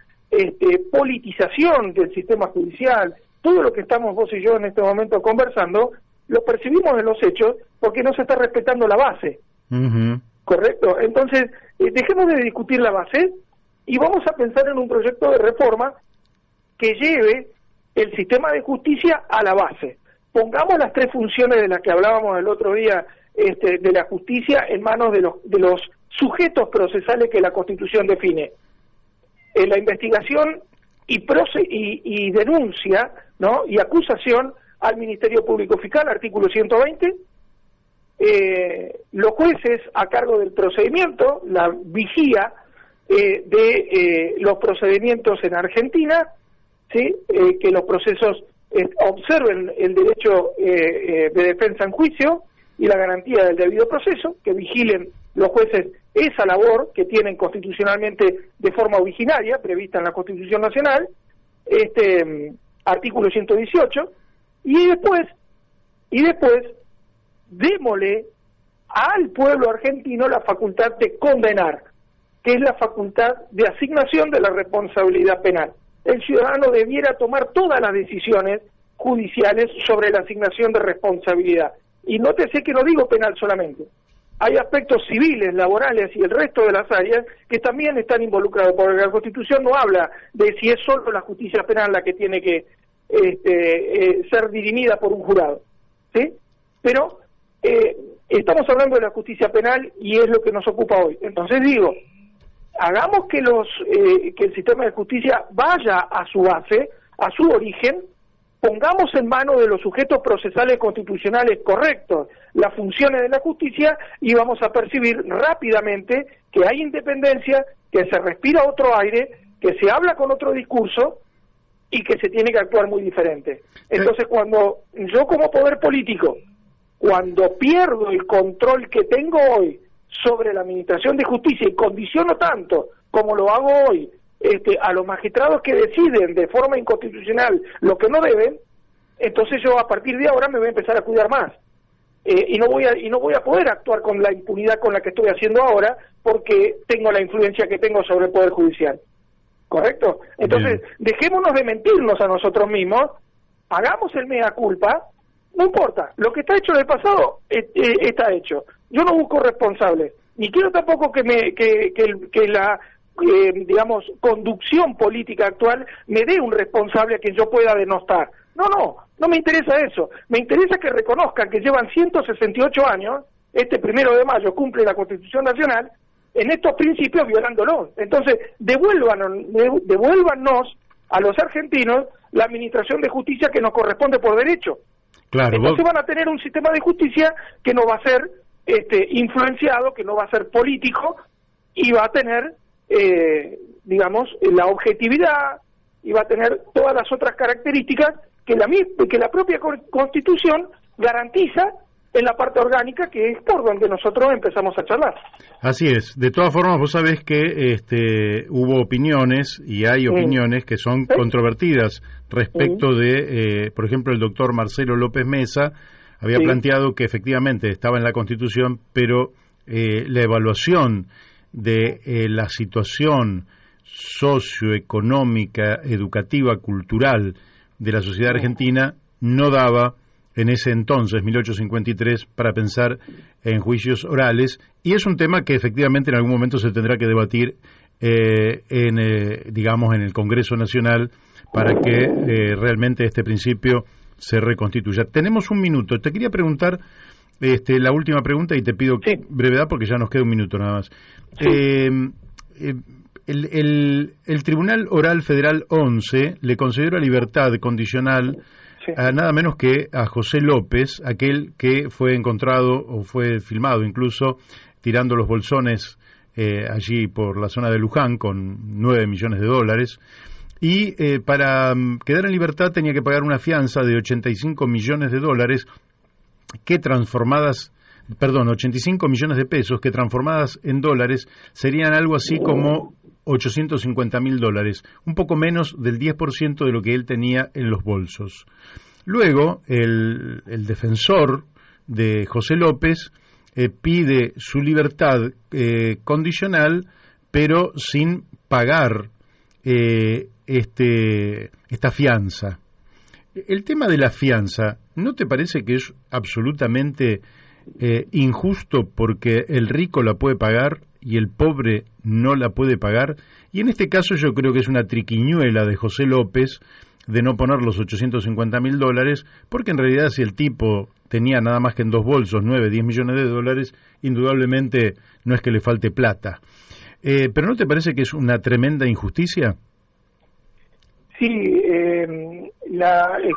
politización del sistema judicial, todo lo que estamos vos y yo en este momento conversando, lo percibimos en los hechos porque no se está respetando la base. ¿Correcto? Entonces, dejemos de discutir la base y vamos a pensar en un proyecto de reforma que lleve el sistema de justicia a la base. Pongamos las tres funciones de las que hablábamos el otro día de la justicia en manos de los sujetos procesales que la Constitución define. La investigación y denuncia, ¿no?, y acusación al Ministerio Público Fiscal, artículo 120, los jueces a cargo del procedimiento, la vigía de los procedimientos en Argentina, ¿sí?, que los procesos observen el derecho de defensa en juicio y la garantía del debido proceso, que vigilen los jueces esa labor que tienen constitucionalmente de forma originaria, prevista en la Constitución Nacional, artículo 118, y después démosle al pueblo argentino la facultad de condenar, que es la facultad de asignación de la responsabilidad penal. El ciudadano debiera tomar todas las decisiones judiciales sobre la asignación de responsabilidad. Y nótese que no digo penal solamente. Hay aspectos civiles, laborales y el resto de las áreas que también están involucrados, porque la Constitución no habla de si es solo la justicia penal la que tiene que ser dirimida por un jurado, ¿sí? Pero estamos hablando de la justicia penal y es lo que nos ocupa hoy. Entonces digo, hagamos que el sistema de justicia vaya a su base, a su origen, pongamos en manos de los sujetos procesales constitucionales correctos las funciones de la justicia y vamos a percibir rápidamente que hay independencia, que se respira otro aire, que se habla con otro discurso y que se tiene que actuar muy diferente. Entonces, cuando yo como poder político, cuando pierdo el control que tengo hoy sobre la administración de justicia y condiciono tanto como lo hago hoy a los magistrados que deciden de forma inconstitucional lo que no deben, entonces yo a partir de ahora me voy a empezar a cuidar más y no voy a poder actuar con la impunidad con la que estoy haciendo ahora porque tengo la influencia que tengo sobre el Poder Judicial. ¿Correcto? Entonces, dejémonos de mentirnos a nosotros mismos, hagamos el mea culpa, no importa, lo que está hecho en el pasado está hecho. Yo no busco responsables, ni quiero tampoco que la digamos, conducción política actual me dé un responsable a quien yo pueda denostar. No me interesa eso. Me interesa que reconozcan que llevan 168 años, 1 de mayo cumple la Constitución Nacional, en estos principios violándolos. Entonces, devuélvanos a los argentinos la administración de justicia que nos corresponde por derecho. Claro, entonces van a tener un sistema de justicia que no va a ser influenciado, que no va a ser político y va a tener digamos, la objetividad y va a tener todas las otras características que la propia Constitución garantiza en la parte orgánica, que es por donde nosotros empezamos a charlar. Así es. De todas formas, vos sabés que hubo opiniones, y hay opiniones que son controvertidas respecto de, por ejemplo, el doctor Marcelo López Mesa había planteado que efectivamente estaba en la Constitución, pero la evaluación de la situación socioeconómica, educativa, cultural de la sociedad argentina no daba en ese entonces, 1853, para pensar en juicios orales, y es un tema que efectivamente en algún momento se tendrá que debatir digamos, en el Congreso Nacional para que realmente este principio se reconstituya. Tenemos un minuto. Te quería preguntar la última pregunta y te pido brevedad porque ya nos queda un minuto nada más. El Tribunal Oral Federal 11 le concedió la libertad condicional a nada menos que a José López, aquel que fue encontrado o fue filmado incluso tirando los bolsones allí por la zona de Luján con 9 millones de dólares. Y para quedar en libertad tenía que pagar una fianza de 85 millones de dólares que 85 millones de pesos que transformadas en dólares serían algo así como 850.000 dólares, un poco menos del 10% de lo que él tenía en los bolsos. Luego, el defensor de José López pide su libertad condicional, pero sin pagar esta fianza. El tema de la fianza, ¿no te parece que es absolutamente injusto porque el rico la puede pagar y el pobre no la puede pagar? Y en este caso yo creo que es una triquiñuela de José López de no poner los 850.000 dólares, porque en realidad si el tipo tenía nada más que en dos bolsos 9, 10 millones de dólares, indudablemente no es que le falte plata. ¿Pero no te parece que es una tremenda injusticia? Sí,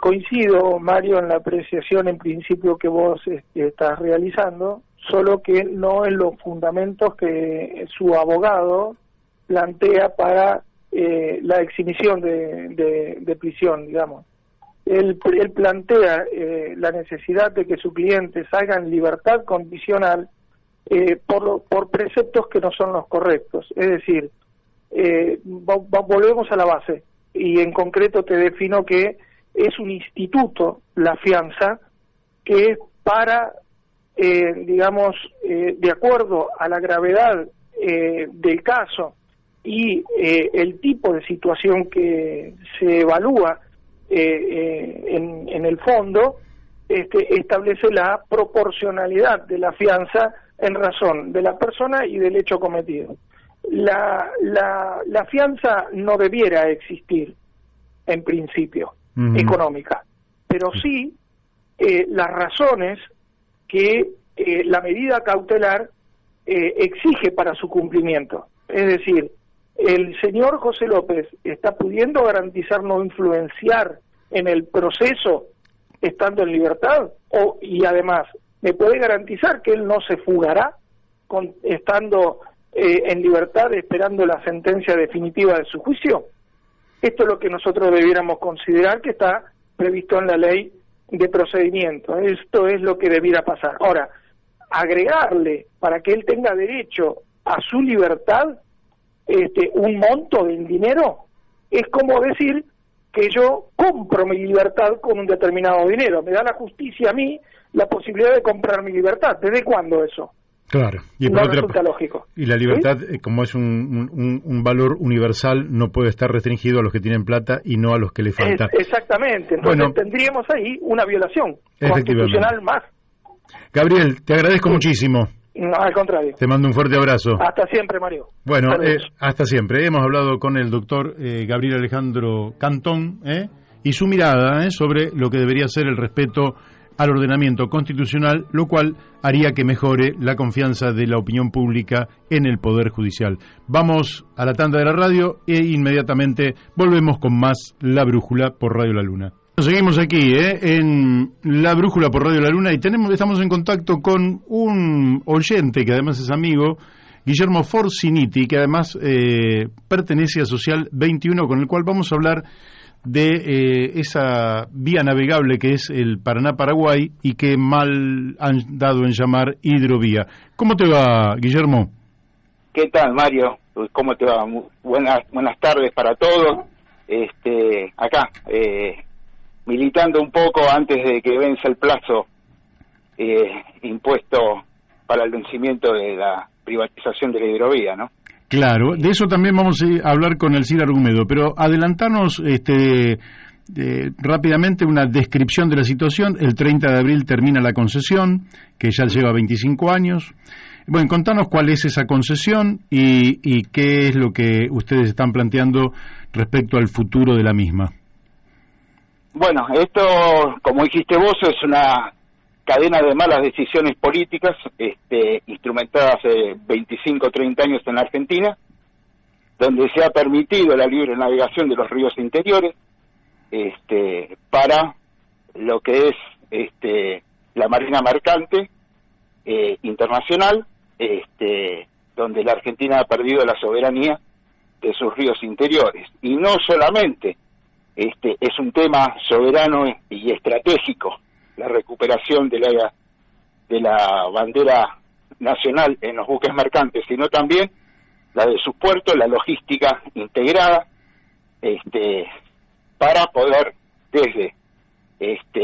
coincido, Mario, en la apreciación en principio que vos estás realizando, solo que no en los fundamentos que su abogado plantea para la exhibición de prisión, digamos. Él plantea la necesidad de que sus clientes hagan libertad condicional por preceptos que no son los correctos. Es decir, volvemos a la base, y en concreto te defino que es un instituto, la fianza, que es para, digamos, de acuerdo a la gravedad del caso y el tipo de situación que se evalúa en el fondo, establece la proporcionalidad de la fianza en razón de la persona y del hecho cometido. La fianza no debiera existir en principio económica, pero sí las razones que la medida cautelar exige para su cumplimiento. Es decir, el señor José López está pudiendo garantizar no influenciar en el proceso estando en libertad, y además me puede garantizar que él no se fugará estando en libertad esperando la sentencia definitiva de su juicio. Esto es lo que nosotros debiéramos considerar que está previsto en la ley de procedimiento. Esto es lo que debiera pasar. Ahora, agregarle para que él tenga derecho a su libertad un monto del dinero es como decir que yo compro mi libertad con un determinado dinero. Me da la justicia a mí la posibilidad de comprar mi libertad. ¿Desde cuándo eso? Claro. Y no resulta lógico. Y la libertad, ¿sí? Como es un valor universal, no puede estar restringido a los que tienen plata y no a los que le falta. Exactamente. Entonces tendríamos ahí una violación constitucional más. Gabriel, te agradezco muchísimo. No, al contrario. Te mando un fuerte abrazo. Hasta siempre, Mario. Bueno, hasta siempre. Hemos hablado con el doctor Gabriel Alejandro Cantón y su mirada sobre lo que debería ser el respeto al ordenamiento constitucional, lo cual haría que mejore la confianza de la opinión pública en el Poder Judicial. Vamos a la tanda de la radio e inmediatamente volvemos con más La Brújula por Radio La Luna. Seguimos aquí en La Brújula por Radio La Luna y estamos en contacto con un oyente que además es amigo, Guillermo Forciniti, que además pertenece a Social 21, con el cual vamos a hablar de esa vía navegable que es el Paraná-Paraguay y que mal han dado en llamar hidrovía. ¿Cómo te va, Guillermo? ¿Qué tal, Mario? ¿Cómo te va? Buenas tardes para todos. Acá, militando un poco antes de que venza el plazo impuesto para el vencimiento de la privatización de la hidrovía, ¿no? Claro, de eso también vamos a hablar con Elcir Argumedo, pero adelantanos rápidamente una descripción de la situación. El 30 de abril termina la concesión, que ya lleva 25 años. Bueno, contanos cuál es esa concesión y qué es lo que ustedes están planteando respecto al futuro de la misma. Bueno, esto, como dijiste vos, es una cadena de malas decisiones políticas instrumentadas hace 25 o 30 años en Argentina, donde se ha permitido la libre navegación de los ríos interiores para lo que es la marina mercante internacional, donde la Argentina ha perdido la soberanía de sus ríos interiores. Y no solamente es un tema soberano y estratégico, la recuperación de la bandera nacional en los buques mercantes, sino también la de sus puertos, la logística integrada, para poder desde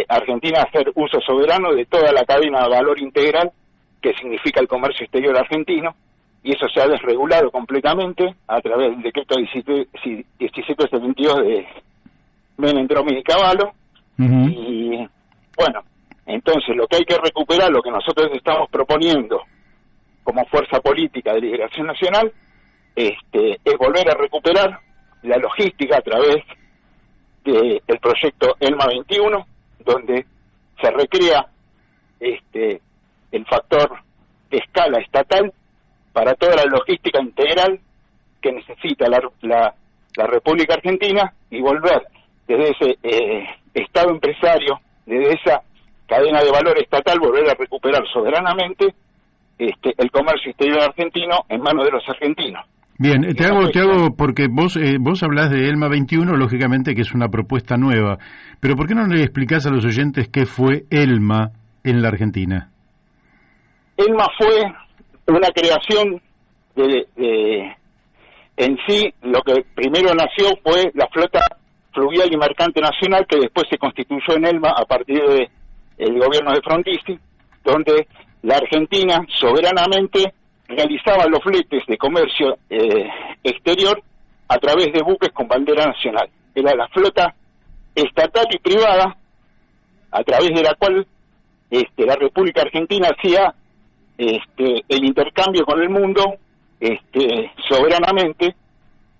Argentina hacer uso soberano de toda la cadena de valor integral que significa el comercio exterior argentino, y eso se ha desregulado completamente a través del decreto 1772 de Menem, Dromi y Cavallo. Uh-huh. Y bueno, entonces lo que hay que recuperar, lo que nosotros estamos proponiendo como fuerza política de liberación nacional, es volver a recuperar la logística a través del proyecto ELMA 21, donde se recrea el factor de escala estatal para toda la logística integral que necesita la República Argentina, y volver desde ese Estado empresario, desde esa cadena de valor estatal, volver a recuperar soberanamente el comercio exterior argentino en manos de los argentinos. Bien, te hago porque vos hablás de ELMA 21, lógicamente que es una propuesta nueva, pero ¿por qué no le explicás a los oyentes qué fue ELMA en la Argentina? ELMA fue una creación en sí, lo que primero nació fue la flota fluvial y mercante nacional, que después se constituyó en ELMA a partir del gobierno de Frondizi, donde la Argentina soberanamente realizaba los fletes de comercio exterior a través de buques con bandera nacional. Era la flota estatal y privada a través de la cual la República Argentina hacía el intercambio con el mundo soberanamente,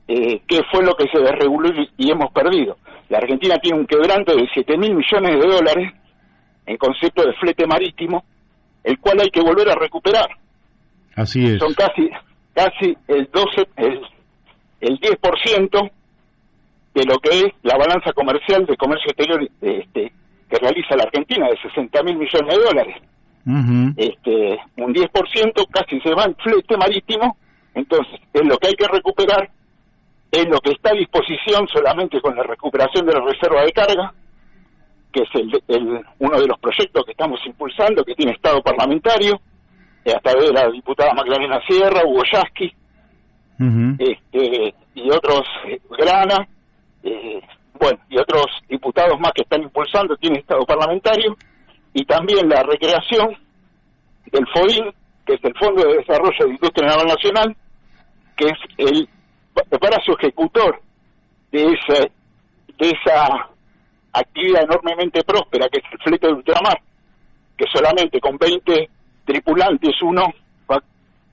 que fue lo que se desreguló y hemos perdido. La Argentina tiene un quebranto de 7.000 millones de dólares en concepto de flete marítimo, el cual hay que volver a recuperar. Así es. Son casi el 10% de lo que es la balanza comercial de comercio exterior que realiza la Argentina, de 60.000 millones de dólares. Uh-huh. Un 10% casi se va en flete marítimo. Entonces, es lo que hay que recuperar, es lo que está a disposición solamente con la recuperación de la reserva de carga, que es uno de los proyectos que estamos impulsando, que tiene estado parlamentario, a través de la diputada Magdalena Sierra, Hugo Yasky, uh-huh, y otros, Grana, y otros diputados más que están impulsando, tiene estado parlamentario, y también la recreación del FODIN, que es el Fondo de Desarrollo de Industria Naval Nacional, que es el brazo ejecutor de esa actividad enormemente próspera, que es el flete de ultramar, que solamente con 20 tripulantes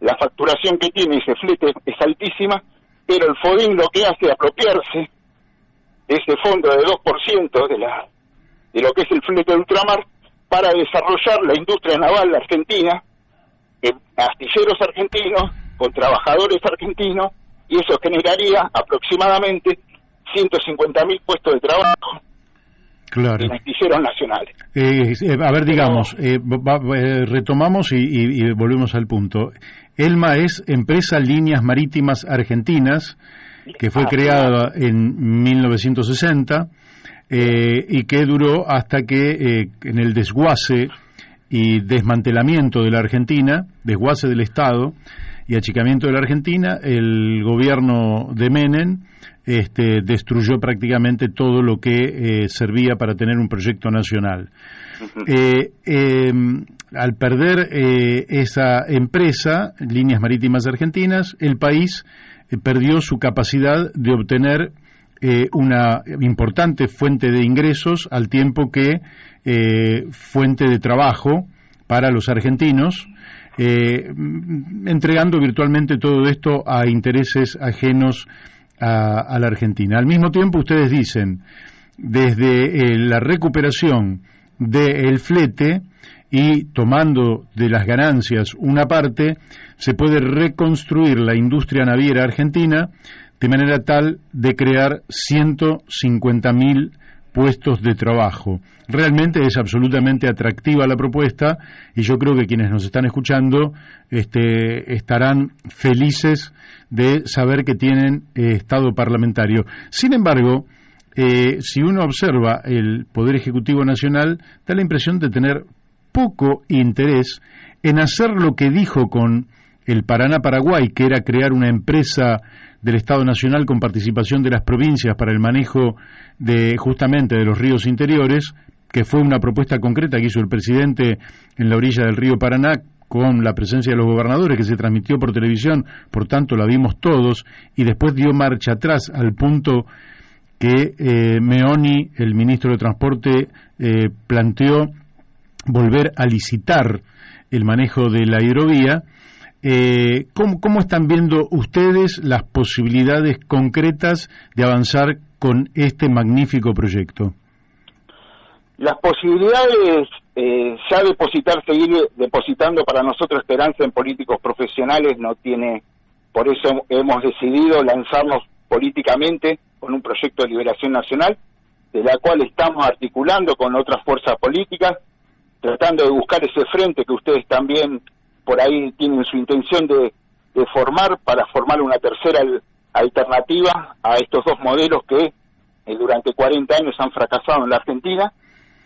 la facturación que tiene ese flete es altísima, pero el FODIN lo que hace es apropiarse de ese fondo de 2% de lo que es el flete de ultramar para desarrollar la industria naval argentina, en astilleros argentinos, con trabajadores argentinos, y eso generaría aproximadamente 150.000 puestos de trabajo. Claro. En astilleros nacionales. A ver, digamos, retomamos y volvemos al punto. ELMA es Empresa Líneas Marítimas Argentinas, que fue creada en 1960 y que duró hasta que en el desguace y desmantelamiento de la Argentina, desguace del Estado y achicamiento de la Argentina, el gobierno de Menem destruyó prácticamente todo lo que servía para tener un proyecto nacional. Al perder esa empresa, Líneas Marítimas Argentinas, el país perdió su capacidad de obtener una importante fuente de ingresos, al tiempo que fuente de trabajo para los argentinos, entregando virtualmente todo esto a intereses ajenos a la Argentina. Al mismo tiempo, ustedes dicen, desde la recuperación del flete y tomando de las ganancias una parte, se puede reconstruir la industria naviera argentina de manera tal de crear 150.000 puestos de trabajo. Realmente es absolutamente atractiva la propuesta y yo creo que quienes nos están escuchando estarán felices de saber que tienen Estado parlamentario. Sin embargo, si uno observa el Poder Ejecutivo Nacional, da la impresión de tener poco interés en hacer lo que dijo con el Paraná-Paraguay, que era crear una empresa del Estado Nacional con participación de las provincias para el manejo justamente de los ríos interiores, que fue una propuesta concreta que hizo el presidente en la orilla del río Paraná, con la presencia de los gobernadores, que se transmitió por televisión, por tanto la vimos todos, y después dio marcha atrás al punto que Meoni, el ministro de Transporte, planteó volver a licitar el manejo de la hidrovía. ¿Cómo están viendo ustedes las posibilidades concretas de avanzar con este magnífico proyecto? Las posibilidades, seguir depositando para nosotros esperanza en políticos profesionales no tiene, por eso hemos decidido lanzarnos políticamente con un proyecto de liberación nacional, de la cual estamos articulando con otras fuerzas políticas, tratando de buscar ese frente que ustedes también por ahí tienen su intención de formar, para formar una tercera alternativa a estos dos modelos que durante 40 años han fracasado en la Argentina,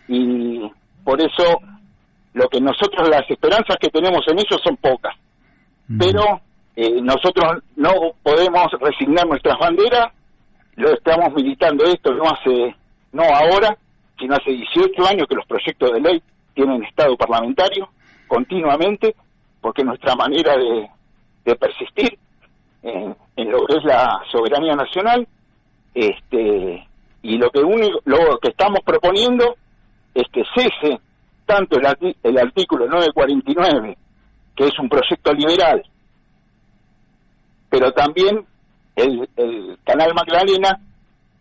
y por eso las esperanzas que tenemos en ellos son pocas, pero nosotros no podemos resignar nuestras banderas. Lo estamos militando esto no ahora, sino hace 18 años que los proyectos de ley tienen estado parlamentario continuamente, porque nuestra manera de persistir en lo que es la soberanía nacional, y lo que estamos proponiendo es que cese tanto el artículo 949, que es un proyecto liberal, pero también el Canal Magdalena,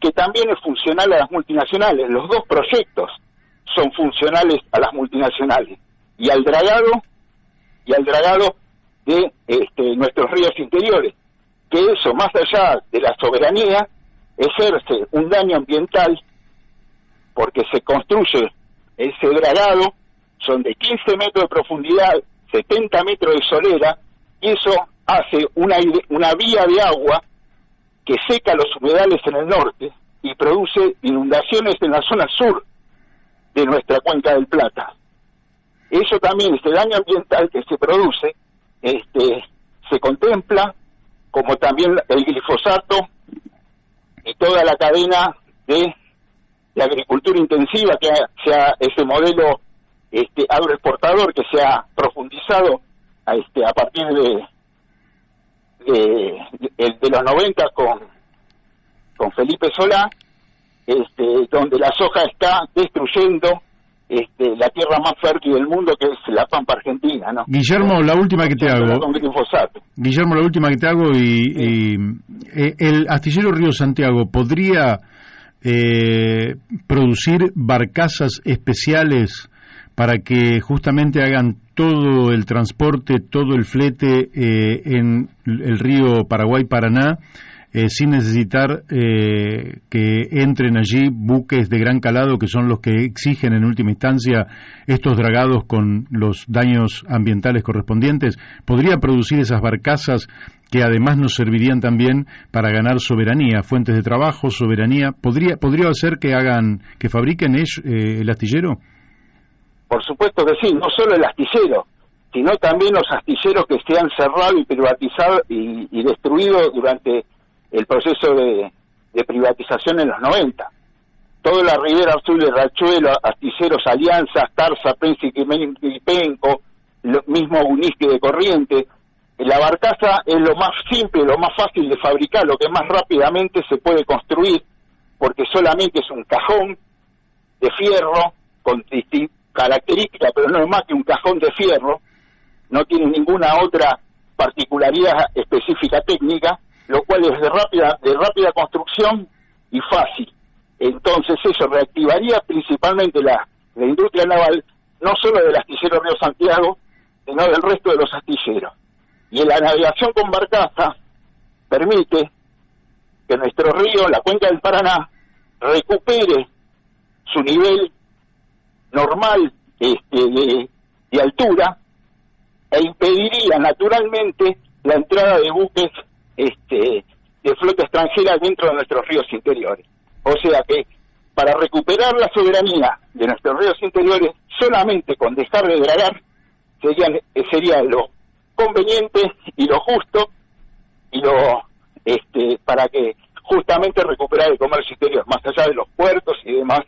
que también es funcional a las multinacionales. Los dos proyectos son funcionales a las multinacionales y al dragado de nuestros ríos interiores, que eso, más allá de la soberanía, ejerce un daño ambiental, porque se construye ese dragado, son de 15 metros de profundidad, 70 metros de solera, y eso hace una vía de agua que seca los humedales en el norte y produce inundaciones en la zona sur de nuestra cuenca del Plata. Eso también, este daño ambiental que se produce, se contempla, como también el glifosato y toda la cadena de agricultura intensiva, que sea ese modelo agroexportador que se ha profundizado a partir de los 90 con Felipe Solá, donde la soja está destruyendo la tierra más fértil del mundo, que es la pampa argentina, ¿no? Guillermo, la última que te hago. Con glifosato. Guillermo, la última que te hago, y el astillero Río Santiago podría producir barcazas especiales para que justamente hagan todo el transporte, todo el flete en el río Paraguay-Paraná, sin necesitar que entren allí buques de gran calado, que son los que exigen en última instancia estos dragados con los daños ambientales correspondientes? ¿Podría producir esas barcazas que además nos servirían también para ganar soberanía, fuentes de trabajo, soberanía? ¿Podría hacer que fabriquen el astillero? Por supuesto que sí, no solo el astillero, sino también los astilleros que se han cerrado y privatizado y destruido durante el proceso de privatización en los 90. Toda la Ribera Azul de Rachuelo, astilleros Alianza, Tarza, Príncipe y Penco, lo mismo Unisque de Corriente. La barcaza es lo más simple, lo más fácil de fabricar, lo que más rápidamente se puede construir, porque solamente es un cajón de fierro con características, pero no es más que un cajón de fierro, no tiene ninguna otra particularidad específica técnica, lo cual es de rápida construcción y fácil. Entonces eso reactivaría principalmente la industria naval, no solo del astillero Río Santiago, sino del resto de los astilleros. Y la navegación con barcaza permite que nuestro río, la cuenca del Paraná, recupere su nivel normal de altura e impediría naturalmente la entrada de buques de flota extranjera dentro de nuestros ríos interiores. O sea que para recuperar la soberanía de nuestros ríos interiores, solamente con dejar de dragar sería lo conveniente y lo justo y para que justamente recuperar el comercio exterior, más allá de los puertos y demás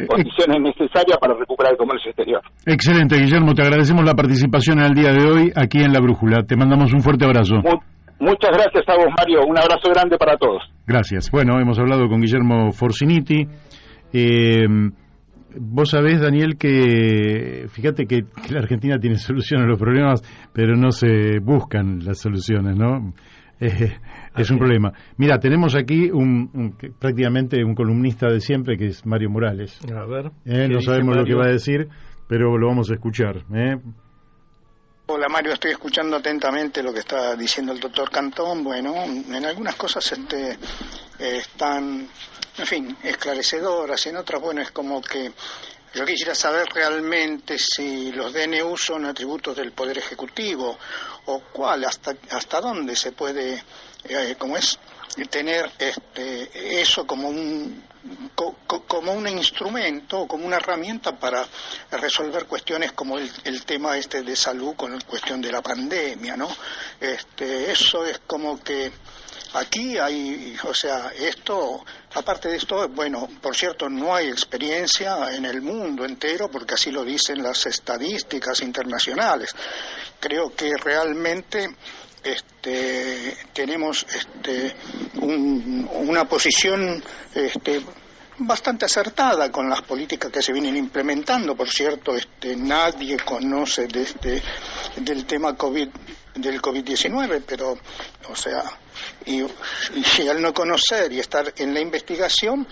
condiciones necesarias para recuperar el comercio exterior. Excelente, Guillermo, te agradecemos la participación en el día de hoy aquí en La Brújula. Te mandamos un fuerte abrazo. Muchas gracias a vos, Mario. Un abrazo grande para todos. Gracias. Bueno, hemos hablado con Guillermo Forciniti. Vos sabés, Daniel, que fíjate que la Argentina tiene solución a los problemas, pero no se buscan las soluciones, ¿no? Es un problema. Mira, tenemos aquí prácticamente un columnista de siempre, que es Mario Morales. A ver. No sabemos lo que va a decir, pero lo vamos a escuchar. Hola Mario, estoy escuchando atentamente lo que está diciendo el doctor Cantón. Bueno, en algunas cosas están, en fin, esclarecedoras, en otras, bueno, es como que yo quisiera saber realmente si los DNU son atributos del Poder Ejecutivo o cuál, hasta dónde se puede, tener eso como un instrumento, como una herramienta para resolver cuestiones como el tema de salud con la cuestión de la pandemia, ¿no? Eso es como que aquí hay, aparte de esto, bueno, por cierto, no hay experiencia en el mundo entero, porque así lo dicen las estadísticas internacionales. Creo que realmente tenemos una posición bastante acertada con las políticas que se vienen implementando. Por cierto, nadie conoce del tema del COVID-19, pero, y al no conocer y estar en la investigación,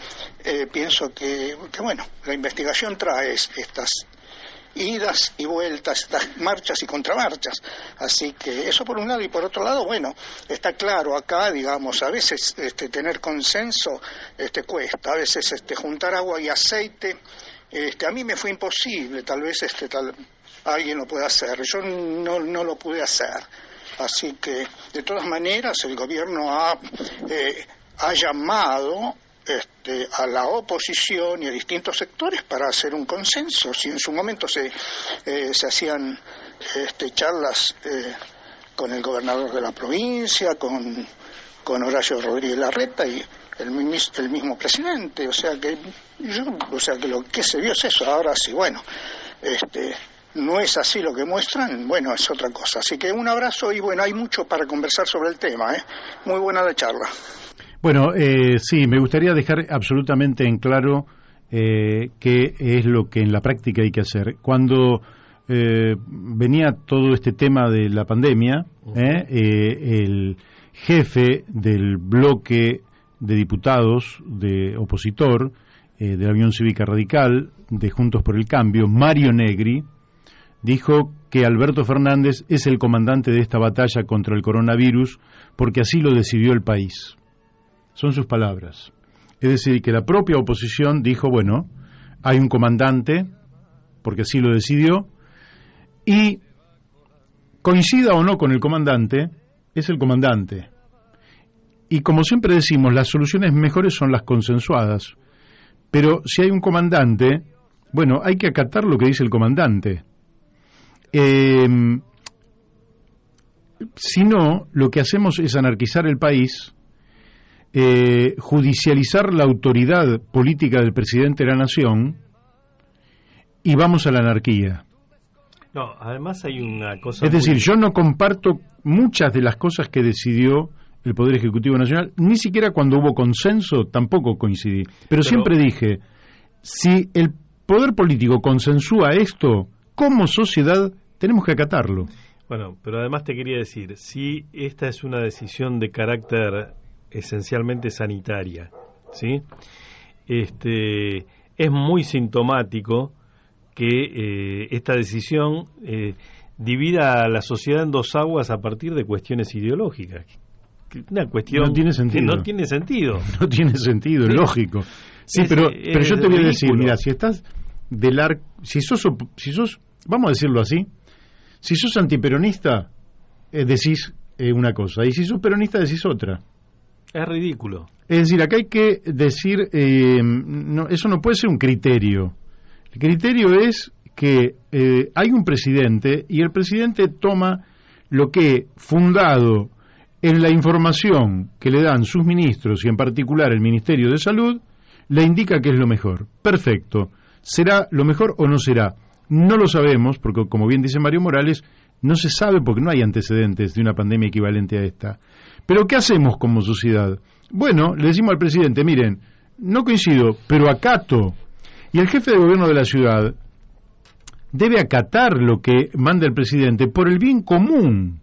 pienso que bueno, la investigación trae estas idas y vueltas, estas marchas y contramarchas. Así que eso por un lado, y por otro lado, bueno, está claro acá, digamos, a veces tener consenso cuesta, a veces juntar agua y aceite, a mí me fue imposible, tal vez alguien lo puede hacer, yo no lo pude hacer. Así que, de todas maneras, el gobierno ha llamado a la oposición y a distintos sectores para hacer un consenso. Si en su momento se hacían charlas con el gobernador de la provincia, con Horacio Rodríguez Larreta y el mismo presidente, o sea que lo que se vio es eso. Ahora sí, bueno, no es así lo que muestran, bueno, es otra cosa. Así que un abrazo y bueno, hay mucho para conversar sobre el tema, Muy buena la charla. Bueno, sí, me gustaría dejar absolutamente en claro qué es lo que en la práctica hay que hacer. Cuando venía todo este tema de la pandemia, el jefe del bloque de diputados de opositor de la Unión Cívica Radical, de Juntos por el Cambio, Mario Negri, dijo que Alberto Fernández es el comandante de esta batalla contra el coronavirus porque así lo decidió el país. Son sus palabras. Es decir, que la propia oposición dijo, bueno, hay un comandante porque así lo decidió, y coincida o no con el comandante, es el comandante. Y como siempre decimos, las soluciones mejores son las consensuadas. Pero si hay un comandante, bueno, hay que acatar lo que dice el comandante. Si no, lo que hacemos es anarquizar el país, judicializar la autoridad política del presidente de la nación, y vamos a la anarquía. No, además hay una cosa... Es decir, yo no comparto muchas de las cosas que decidió el Poder Ejecutivo Nacional, ni siquiera cuando hubo consenso tampoco coincidí. Pero siempre dije, si el poder político consensúa esto, como sociedad tenemos que acatarlo. Bueno, pero además te quería decir, si esta es una decisión de carácter esencialmente sanitaria, ¿sí? Es muy sintomático que esta decisión divida a la sociedad en dos aguas a partir de cuestiones ideológicas. Una cuestión no tiene sentido. Que no tiene sentido. No tiene sentido, es lógico. Sí, pero yo te voy a decir, mira, si estás si sos, vamos a decirlo así, si sos antiperonista, decís una cosa, y si sos peronista decís otra. Es ridículo. Es decir, acá hay que decir, eso no puede ser un criterio. El criterio es que hay un presidente y el presidente toma lo que, fundado en la información que le dan sus ministros y en particular el Ministerio de Salud, le indica que es lo mejor. Perfecto. ¿Será lo mejor o no será? No lo sabemos, porque como bien dice Mario Morales, no se sabe porque no hay antecedentes de una pandemia equivalente a esta. Pero ¿qué hacemos como sociedad? Bueno, le decimos al presidente, miren, no coincido, pero acato. Y el jefe de gobierno de la ciudad debe acatar lo que manda el presidente por el bien común.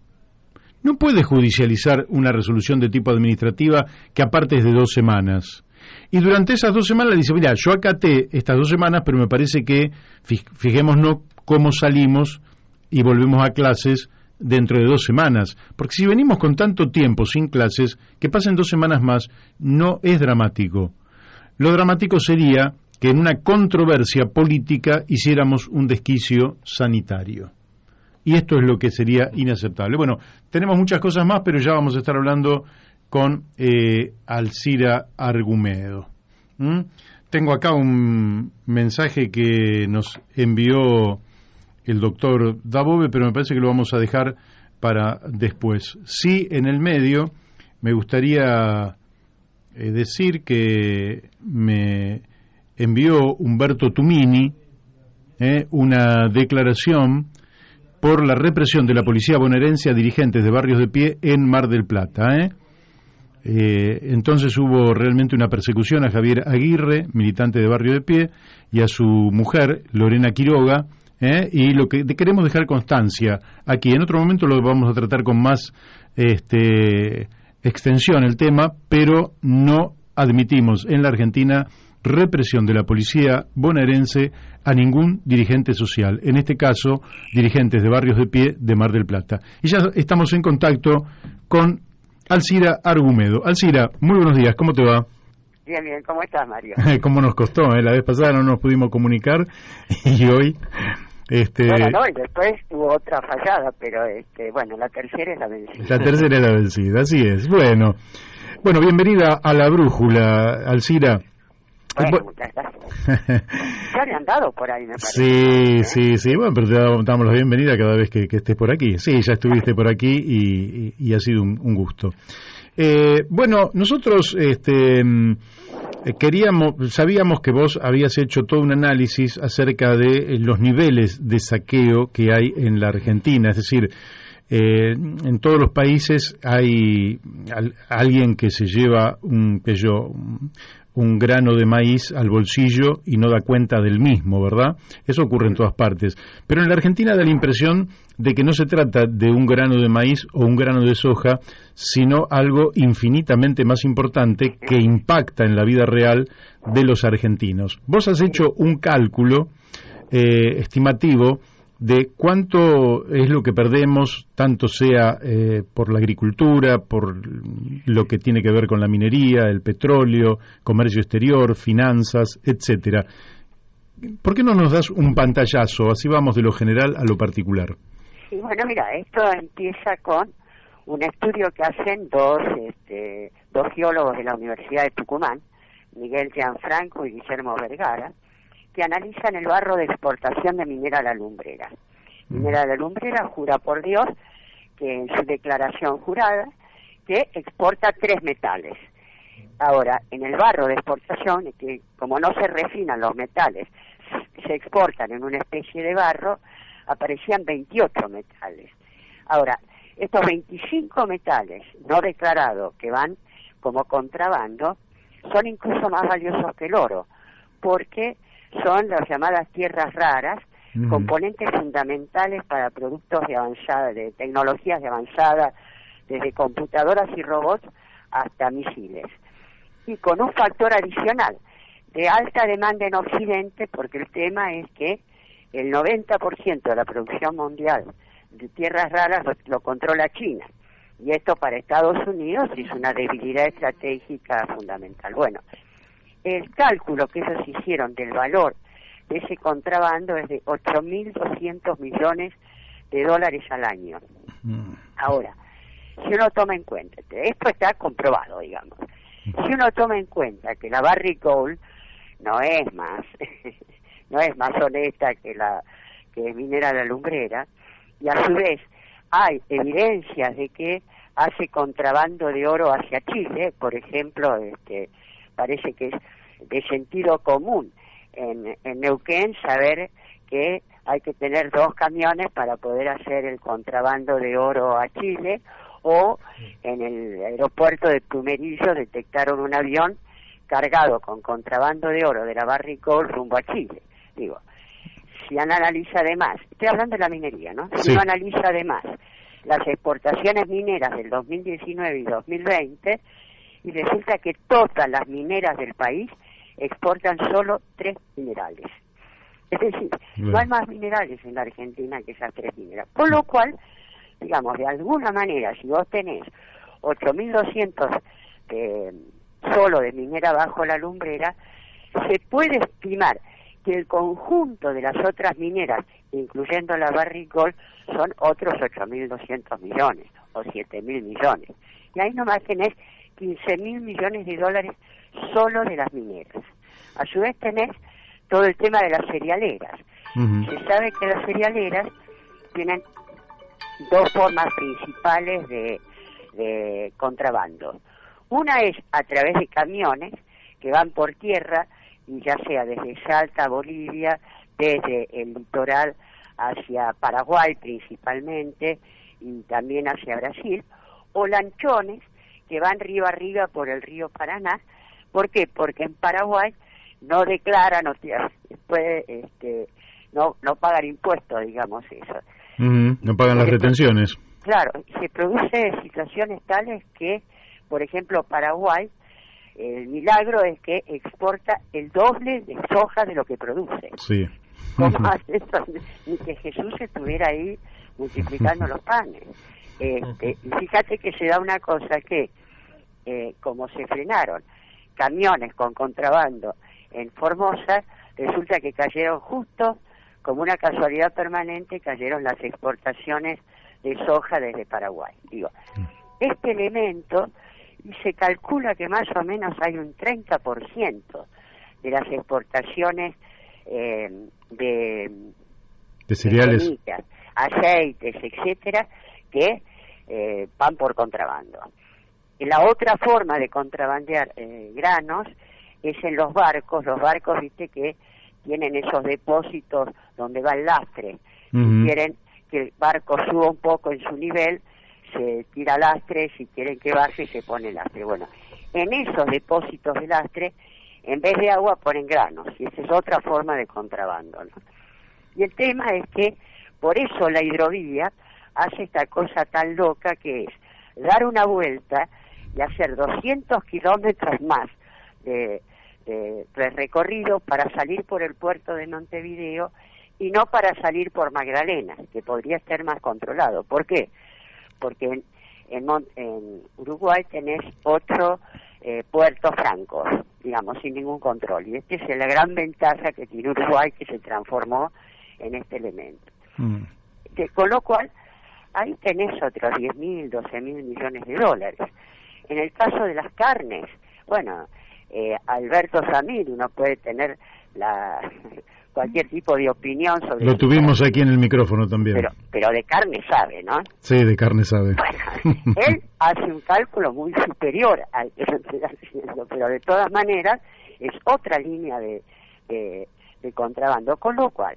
No puede judicializar una resolución de tipo administrativa que aparte es de 2 semanas. Y durante esas 2 semanas le dice, mira, yo acaté estas 2 semanas, pero me parece que fijémonos cómo salimos y volvemos a clases dentro de 2 semanas. Porque si venimos con tanto tiempo sin clases, que pasen 2 semanas más, no es dramático. Lo dramático sería que en una controversia política hiciéramos un desquicio sanitario. Y esto es lo que sería inaceptable. Bueno, tenemos muchas cosas más, pero ya vamos a estar hablando con Alcira Argumedo. Tengo acá un mensaje que nos envió el doctor Dabove, pero me parece que lo vamos a dejar para después. Sí, en el medio me gustaría decir que me envió Humberto Tumini una declaración por la represión de la policía bonaerense a dirigentes de barrios de pie en Mar del Plata. Entonces hubo realmente una persecución a Javier Aguirre, militante de Barrio de Pie, y a su mujer, Lorena Quiroga, y lo que queremos dejar constancia aquí. En otro momento lo vamos a tratar con más extensión el tema, pero no admitimos en la Argentina represión de la policía bonaerense a ningún dirigente social, en este caso dirigentes de Barrios de Pie de Mar del Plata. Y ya estamos en contacto con Alcira Argumedo. Alcira, muy buenos días, ¿cómo te va? Bien, bien, ¿cómo estás, Mario? ¿Cómo nos costó? La vez pasada no nos pudimos comunicar y hoy... Bueno, no, y después hubo otra fallada, pero bueno, la tercera es la vencida. La tercera es la vencida, así es. Bueno, bienvenida a La Brújula, Alcira. Bueno, muchas gracias. Ya le han dado por ahí, me parece. Sí, bueno, pero te damos la bienvenida cada vez que estés por aquí. Sí, ya estuviste por aquí y ha sido un gusto. Bueno, nosotros sabíamos que vos habías hecho todo un análisis acerca de los niveles de saqueo que hay en la Argentina, es decir, en todos los países hay alguien que se lleva un grano de maíz al bolsillo y no da cuenta del mismo, ¿verdad? Eso ocurre en todas partes. Pero en la Argentina da la impresión de que no se trata de un grano de maíz o un grano de soja, sino algo infinitamente más importante que impacta en la vida real de los argentinos. Vos has hecho un cálculo estimativo de cuánto es lo que perdemos, tanto sea por la agricultura, por lo que tiene que ver con la minería, el petróleo, comercio exterior, finanzas, etcétera. ¿Por qué no nos das un pantallazo? Así vamos de lo general a lo particular. Sí, bueno, mira, esto empieza con un estudio que hacen dos geólogos de la Universidad de Tucumán, Miguel Gianfranco y Guillermo Vergara, que analizan el barro de exportación de Minera La Lumbrera. Minera La Lumbrera jura por Dios que en su declaración jurada que exporta 3 metales. Ahora, en el barro de exportación, que como no se refinan los metales, se exportan en una especie de barro, aparecían 28 metales. Ahora, estos 25 metales no declarados que van como contrabando son incluso más valiosos que el oro, porque son las llamadas tierras raras, componentes fundamentales para productos de avanzada, de tecnologías de avanzada, desde computadoras y robots hasta misiles. Y con un factor adicional de alta demanda en Occidente, porque el tema es que el 90% de la producción mundial de tierras raras lo controla China. Y esto para Estados Unidos es una debilidad estratégica fundamental. Bueno, el cálculo que ellos hicieron del valor de ese contrabando es de 8.200 millones de dólares al año. Ahora, si uno toma en cuenta, esto está comprobado, digamos, si uno toma en cuenta que la Barrick Gold no es más honesta que Minera La Lumbrera, y a su vez hay evidencias de que hace contrabando de oro hacia Chile, por ejemplo, parece que es de sentido común en Neuquén saber que hay que tener 2 camiones para poder hacer el contrabando de oro a Chile, o en el aeropuerto de Plumerillo detectaron un avión cargado con contrabando de oro de la Barrick Gold rumbo a Chile. Digo, si uno analiza además, estoy hablando de la minería, ¿no? Si uno analiza además las exportaciones mineras del 2019 y 2020, y resulta que todas las mineras del país exportan solo 3 minerales. Es decir, no hay más minerales en la Argentina que esas 3 mineras. Por lo cual, digamos, de alguna manera, si vos tenés 8.200 solo de minera bajo La Lumbrera, se puede estimar que el conjunto de las otras mineras, incluyendo la Barrick Gold, son otros 8.200 millones o 7.000 millones. Y ahí nomás tenés 15.000 millones de dólares solo de las mineras. A su vez tenés todo el tema de las cerealeras. Se sabe que las cerealeras tienen 2 formas principales de contrabando. Una es a través de camiones que van por tierra, y ya sea desde Salta, Bolivia, desde el litoral hacia Paraguay principalmente, y también hacia Brasil, o lanchones que van río arriba por el río Paraná. ¿Por qué? Porque en Paraguay no declaran, no pagan impuestos, digamos eso. No pagan las retenciones. Claro, se producen situaciones tales que, por ejemplo, Paraguay, el milagro es que exporta el doble de soja de lo que produce. Sí. ¿Cómo hace eso? Ni que Jesús estuviera ahí multiplicando los panes. Y fíjate que se da una cosa que, como se frenaron camiones con contrabando en Formosa, resulta que cayeron justo, como una casualidad permanente, cayeron las exportaciones de soja desde Paraguay. Digo, este elemento, y se calcula que más o menos hay un 30% de las exportaciones de cereales, semillas, aceites, etcétera, que van por contrabando. Y la otra forma de contrabandear granos es en los barcos. Los barcos, viste, que tienen esos depósitos donde va el lastre. Si quieren que el barco suba un poco en su nivel, se tira lastre, si quieren que baje, se pone lastre. Bueno, en esos depósitos de lastre, en vez de agua ponen granos, y esa es otra forma de contrabando, ¿no? Y el tema es que, por eso la hidrovía hace esta cosa tan loca que es dar una vuelta y hacer 200 kilómetros más de recorrido para salir por el puerto de Montevideo, y no para salir por Magdalena, que podría ser más controlado. ¿Por qué? Porque en Uruguay tenés otro Puerto Franco, digamos, sin ningún control. Y esta es la gran ventaja que tiene Uruguay, que se transformó en este elemento. Con lo cual, ahí tenés otros 10.000, 12.000 millones de dólares. En el caso de las carnes, bueno, Alberto Samir, uno puede tener cualquier tipo de opinión sobre... Lo tuvimos aquí en el micrófono también. Pero de carne sabe, ¿no? Sí, de carne sabe. Bueno, él hace un cálculo muy superior al que estoy haciendo, pero de todas maneras es otra línea de contrabando, con lo cual,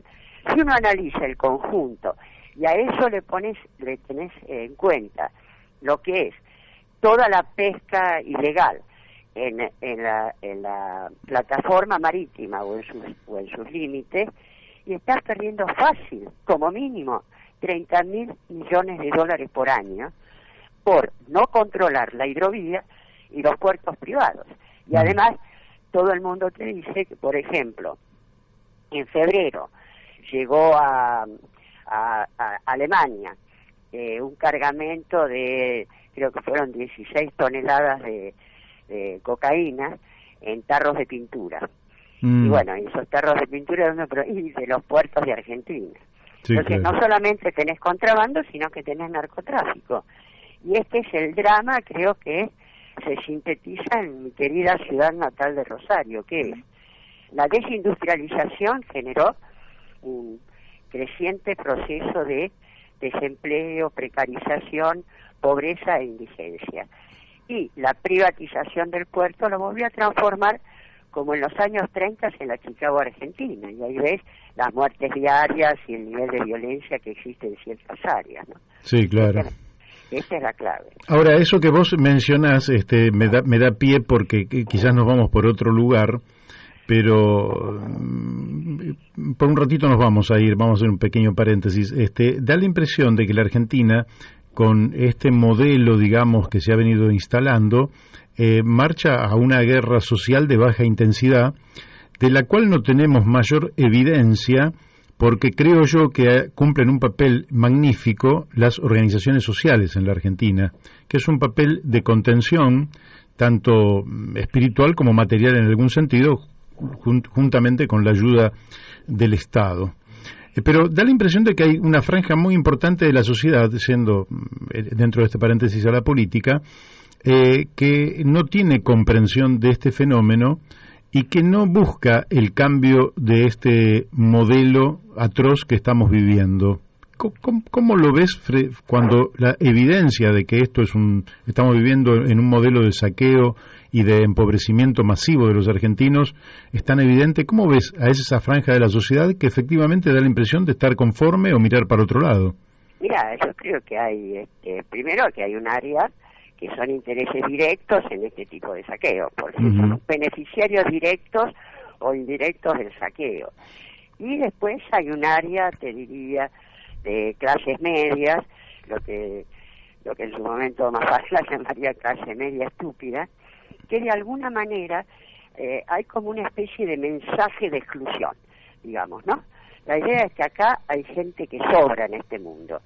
si uno analiza el conjunto y a eso le tenés en cuenta lo que es toda la pesca ilegal en la plataforma marítima o en sus límites, y estás perdiendo fácil, como mínimo, 30.000 millones de dólares por año por no controlar la hidrovía y los puertos privados. Y además, todo el mundo te dice que, por ejemplo, en febrero llegó a Alemania un cargamento de, creo que fueron 16 toneladas de cocaína en tarros de pintura. Y bueno, esos tarros de pintura y de los puertos de Argentina. Sí, entonces, claro, no solamente tenés contrabando, sino que tenés narcotráfico. Y este es el drama, creo que se sintetiza en mi querida ciudad natal de Rosario, que es la desindustrialización generó un creciente proceso de desempleo, precarización, pobreza e indigencia. Y la privatización del puerto lo volvió a transformar, como en los años 30 en la Chicago Argentina, y ahí ves las muertes diarias y el nivel de violencia que existe en ciertas áreas, ¿no? Sí, claro. Esta es la clave. Ahora, eso que vos mencionás me da pie porque quizás nos vamos por otro lugar, pero por un ratito nos vamos a hacer un pequeño paréntesis. Da la impresión de que la Argentina, con este modelo, digamos, que se ha venido instalando, marcha a una guerra social de baja intensidad, de la cual no tenemos mayor evidencia, porque creo yo que cumplen un papel magnífico las organizaciones sociales en la Argentina, que es un papel de contención, tanto espiritual como material en algún sentido, juntamente con la ayuda del Estado. Pero da la impresión de que hay una franja muy importante de la sociedad, siendo dentro de este paréntesis a la política, que no tiene comprensión de este fenómeno y que no busca el cambio de este modelo atroz que estamos viviendo. ¿Cómo lo ves cuando la evidencia de que estamos viviendo en un modelo de saqueo y de empobrecimiento masivo de los argentinos es tan evidente? ¿Cómo ves a esa franja de la sociedad que efectivamente da la impresión de estar conforme o mirar para otro lado? Mira, yo creo que hay, primero que hay un área que son intereses directos en este tipo de saqueo, porque son beneficiarios directos o indirectos del saqueo. Y después hay un área, te diría, de clases medias, lo que en su momento más fácil la llamaría clase media estúpida, que de alguna manera hay como una especie de mensaje de exclusión, digamos, ¿no? La idea es que acá hay gente que sobra en este mundo,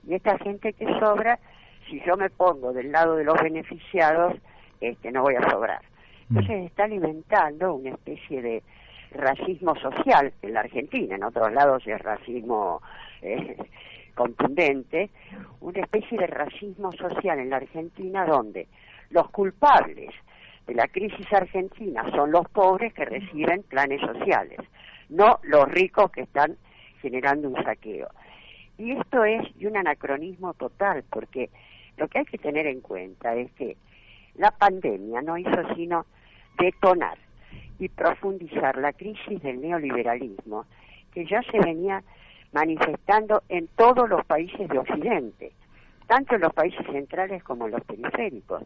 y esta gente que sobra, si yo me pongo del lado de los beneficiados, no voy a sobrar. Entonces está alimentando una especie de racismo social en la Argentina, en otros lados es racismo contundente, una especie de racismo social en la Argentina donde los culpables de la crisis argentina son los pobres que reciben planes sociales, no los ricos que están generando un saqueo. Y esto es un anacronismo total, porque lo que hay que tener en cuenta es que la pandemia no hizo sino detonar y profundizar la crisis del neoliberalismo, que ya se venía manifestando en todos los países de Occidente, tanto en los países centrales como en los periféricos.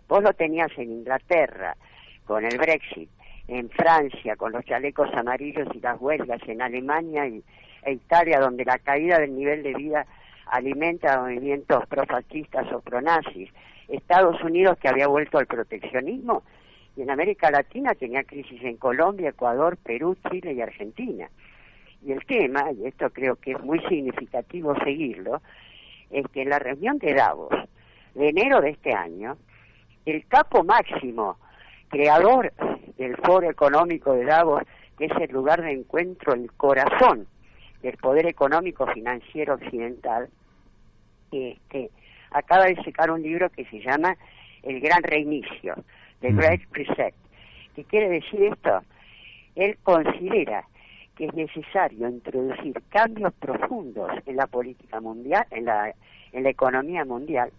Vos lo tenías en Inglaterra con el Brexit, en Francia con los chalecos amarillos y las huelgas, en Alemania e Italia, donde la caída del nivel de vida alimenta movimientos profascistas o pronazis, Estados Unidos, que había vuelto al proteccionismo, y en América Latina tenía crisis en Colombia, Ecuador, Perú, Chile y Argentina. Y el tema, y esto creo que es muy significativo seguirlo, es que en la reunión de Davos de enero de este año, el capo máximo, creador del Foro Económico de Davos, que es el lugar de encuentro, el corazón del poder económico financiero occidental, acaba de sacar un libro que se llama El Gran Reinicio, The Great Reset. ¿Qué quiere decir esto? Él considera que es necesario introducir cambios profundos en la política mundial, en la economía mundial,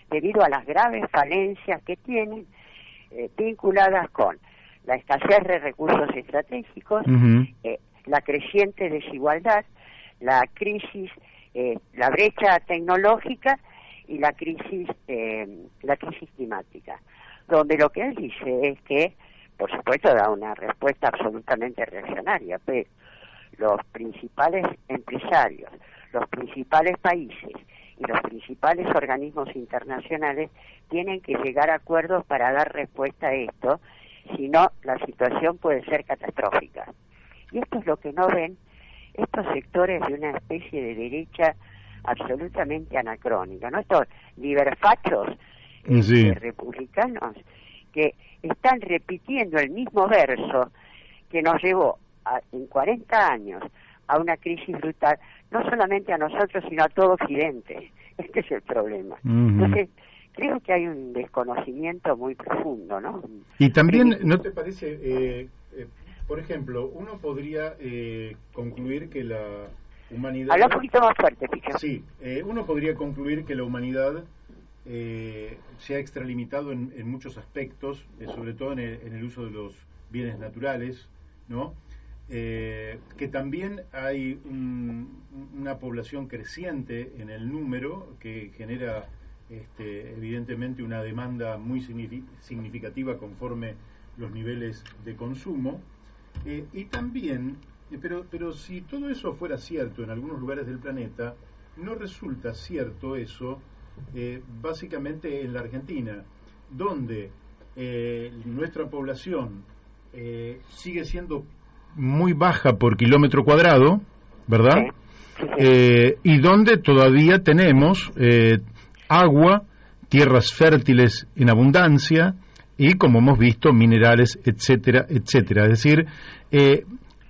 debido a las graves falencias que tienen vinculadas con la escasez de recursos estratégicos, la creciente desigualdad, la crisis, la brecha tecnológica y la crisis climática, donde lo que él dice es que, por supuesto, da una respuesta absolutamente reaccionaria, pero los principales empresarios, los principales países y los principales organismos internacionales tienen que llegar a acuerdos para dar respuesta a esto, si no, la situación puede ser catastrófica. Y esto es lo que no ven estos sectores de una especie de derecha absolutamente anacrónica, ¿no? Estos liberfachos republicanos que están repitiendo el mismo verso que nos llevó en 40 años a una crisis brutal, no solamente a nosotros, sino a todo Occidente. Este es el problema. Entonces, creo que hay un desconocimiento muy profundo, ¿no? Y también, ¿no te parece, por ejemplo, uno podría concluir que la humanidad... Habla un poquito más fuerte, Picho. Sí, uno podría concluir que la humanidad se ha extralimitado en muchos aspectos, sobre todo en el uso de los bienes naturales, ¿no? Que también hay una población creciente en el número que genera evidentemente una demanda muy significativa conforme los niveles de consumo, y también, pero si todo eso fuera cierto en algunos lugares del planeta, no resulta cierto eso básicamente en la Argentina, donde nuestra población sigue siendo muy baja por kilómetro cuadrado, ¿verdad? Y donde todavía tenemos agua, tierras fértiles en abundancia y, como hemos visto, minerales, etcétera, etcétera. Es decir,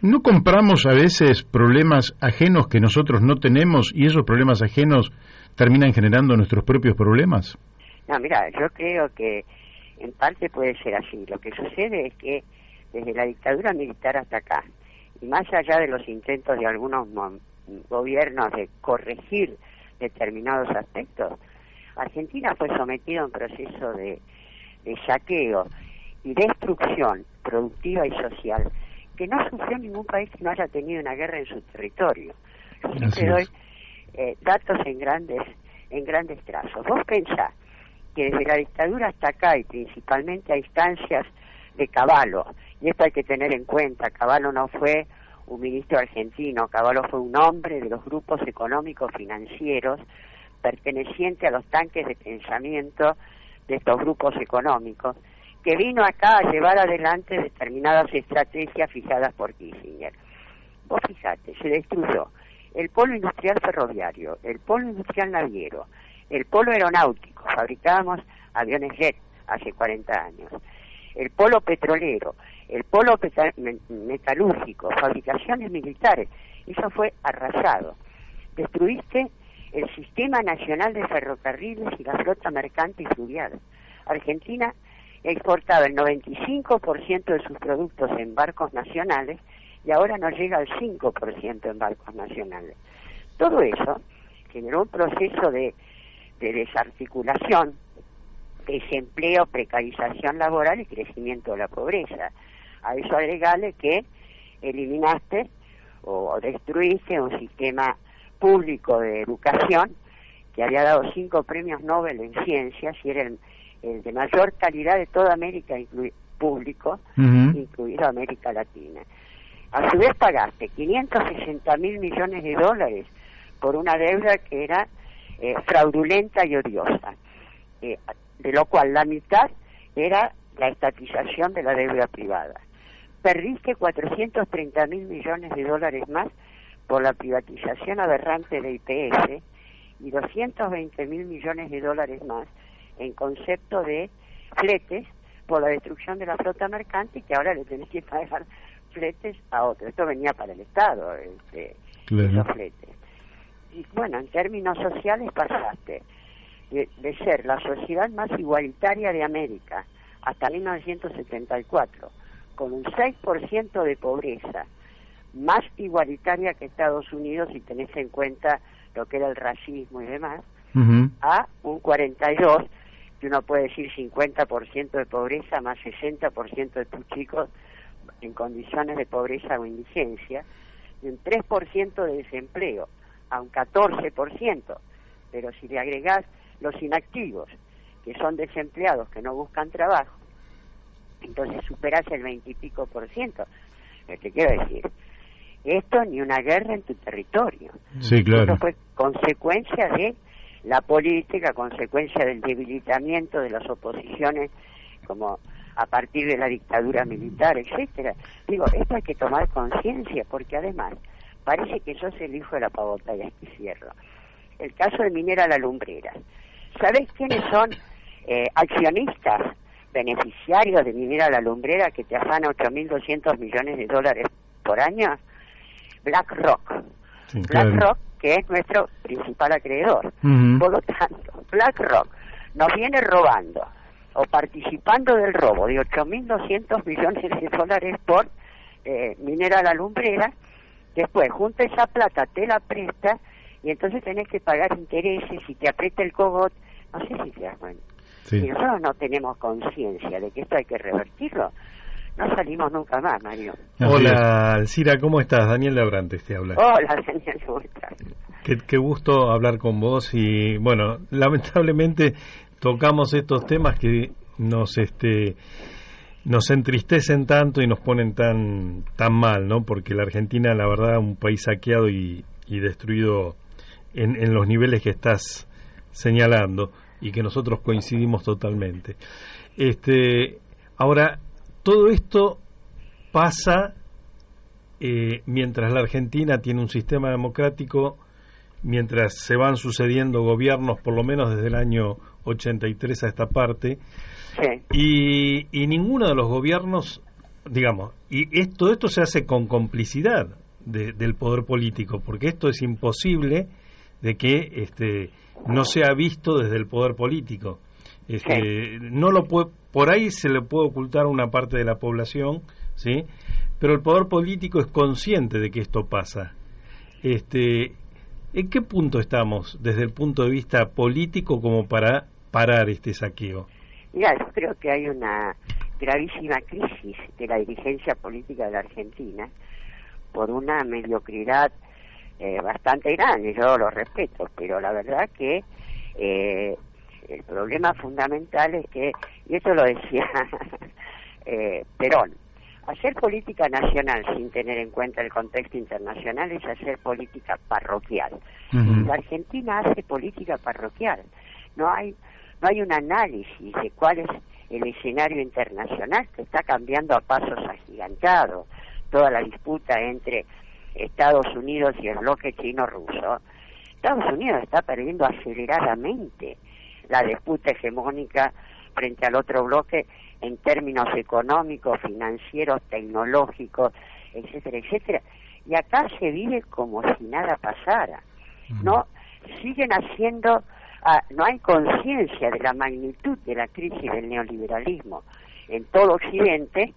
¿no compramos a veces problemas ajenos que nosotros no tenemos y esos problemas ajenos terminan generando nuestros propios problemas? No, mira, yo creo que en parte puede ser así. Lo que sucede es que desde la dictadura militar hasta acá, y más allá de los intentos de algunos gobiernos de corregir determinados aspectos, Argentina fue sometida a un proceso de saqueo y destrucción productiva y social que no sufrió ningún país que no haya tenido una guerra en su territorio. Yo siempre doy datos en grandes trazos. Vos pensás que desde la dictadura hasta acá, y principalmente a instancias de Cavallo, y esto hay que tener en cuenta, Cavallo no fue un ministro argentino, Cavallo fue un hombre de los grupos económicos financieros perteneciente a los tanques de pensamiento de estos grupos económicos, que vino acá a llevar adelante determinadas estrategias fijadas por Kissinger. Vos fijate, se destruyó el polo industrial ferroviario, el polo industrial naviero, el polo aeronáutico, fabricábamos aviones jet hace 40 años, el polo petrolero, el polo metalúrgico, fabricaciones militares, eso fue arrasado. Destruiste el Sistema Nacional de Ferrocarriles y la flota mercante y fluvial. Argentina exportaba el 95% de sus productos en barcos nacionales y ahora no llega al 5% en barcos nacionales. Todo eso generó un proceso de desarticulación, desempleo, precarización laboral y crecimiento de la pobreza. A eso agregale que eliminaste o destruiste un sistema público de educación que había dado 5 premios Nobel en ciencias y era el de mayor calidad de toda América público, incluido América Latina. A su vez pagaste 560.000 millones de dólares por una deuda que era fraudulenta y odiosa, de lo cual la mitad era la estatización de la deuda privada. Perdiste 430.000 millones de dólares más por la privatización aberrante de YPF y 220.000 millones de dólares más en concepto de fletes por la destrucción de la flota mercante, que ahora le tenés que pagar fletes a otro. Esto venía para el Estado, esos fletes. Y bueno, en términos sociales pasaste de ser la sociedad más igualitaria de América hasta 1974, con un 6% de pobreza, más igualitaria que Estados Unidos si tenés en cuenta lo que era el racismo y demás, a un 42%, que uno puede decir 50% de pobreza más 60% de tus chicos en condiciones de pobreza o indigencia, y un 3% de desempleo, a un 14%, pero si le agregás los inactivos, que son desempleados, que no buscan trabajo, entonces superás el 20 y pico %. Te quiero decir, esto ni una guerra en tu territorio. Sí, claro. Esto fue consecuencia de la política, consecuencia del debilitamiento de las oposiciones, como a partir de la dictadura militar, etcétera. Digo, esto hay que tomar conciencia, porque además parece que sos el hijo de la pavota, y aquí cierro. El caso de Minera La Lumbrera. ¿Sabés quiénes son accionistas, beneficiarios de Minera La Lumbrera, que te afana 8.200 millones de dólares por año? BlackRock. Sí, BlackRock, que es nuestro principal acreedor. Por lo tanto, BlackRock nos viene robando o participando del robo de 8.200 millones de dólares por Minera La Lumbrera. Después, junta esa plata, te la presta, y entonces tenés que pagar intereses y te aprieta el cogot. No sé si te das cuenta. Sí. Si nosotros no tenemos conciencia de que esto hay que revertirlo, no salimos nunca más, Mario. Hola, Alcira, ¿cómo estás? Daniel de Abrantes te habla. Hola, Daniel, ¿cómo estás? Qué gusto hablar con vos, y bueno, lamentablemente tocamos estos temas que nos entristecen tanto y nos ponen tan mal, ¿no? Porque la Argentina, la verdad, un país saqueado y destruido en los niveles que estás señalando, y que nosotros coincidimos totalmente. Ahora, todo esto pasa mientras la Argentina tiene un sistema democrático, mientras se van sucediendo gobiernos, por lo menos desde el año 83 a esta parte. Sí. Y ninguno de los gobiernos, digamos, todo esto se hace con complicidad del poder político, porque esto es imposible de que no sea visto desde el poder político. Sí. No lo puede, por ahí se le puede ocultar a una parte de la población, ¿sí? Pero el poder político es consciente de que esto pasa. ¿En qué punto estamos desde el punto de vista político como para parar este saqueo? Mira, yo creo que hay una gravísima crisis de la dirigencia política de la Argentina por una mediocridad bastante grande. Yo lo respeto, pero la verdad que el problema fundamental es que, y esto lo decía Perón, hacer política nacional sin tener en cuenta el contexto internacional es hacer política parroquial. La Argentina hace política parroquial. No hay un análisis de cuál es el escenario internacional, que está cambiando a pasos agigantados. Toda la disputa entre Estados Unidos y el bloque chino-ruso. Estados Unidos está perdiendo aceleradamente la disputa hegemónica frente al otro bloque en términos económicos, financieros, tecnológicos, etcétera, etcétera. Y acá se vive como si nada pasara. No siguen haciendo, no hay conciencia de la magnitud de la crisis del neoliberalismo en todo Occidente,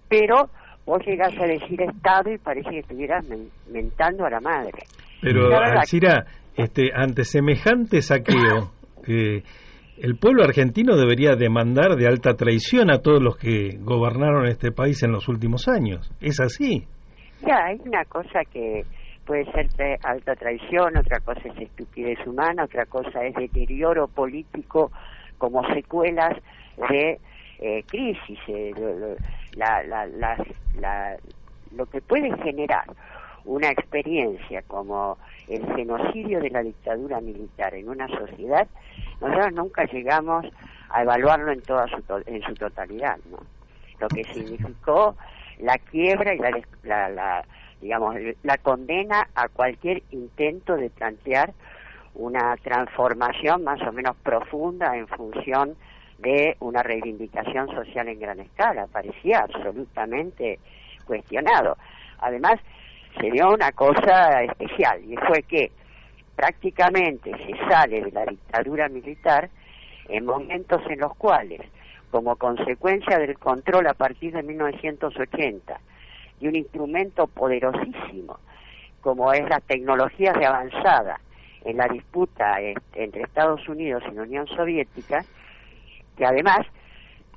pero vos llegás a decir Estado y parece que estuvieras mentando a la madre. Pero, Alcira, ante semejante saqueo, el pueblo argentino debería demandar de alta traición a todos los que gobernaron este país en los últimos años. ¿Es así? Ya, hay una cosa que puede ser alta traición, otra cosa es estupidez humana, otra cosa es deterioro político como secuelas de crisis. Lo que puede generar una experiencia como el genocidio de la dictadura militar en una sociedad, nosotros nunca llegamos a evaluarlo en su totalidad, ¿no? Lo que significó la quiebra y la digamos, la condena a cualquier intento de plantear una transformación más o menos profunda en función de una reivindicación social en gran escala. Parecía absolutamente cuestionado. Además, se dio una cosa especial, y fue que prácticamente se sale de la dictadura militar en momentos en los cuales, como consecuencia del control a partir de 1980, y un instrumento poderosísimo, como es las tecnologías de avanzada en la disputa entre Estados Unidos y la Unión Soviética, que además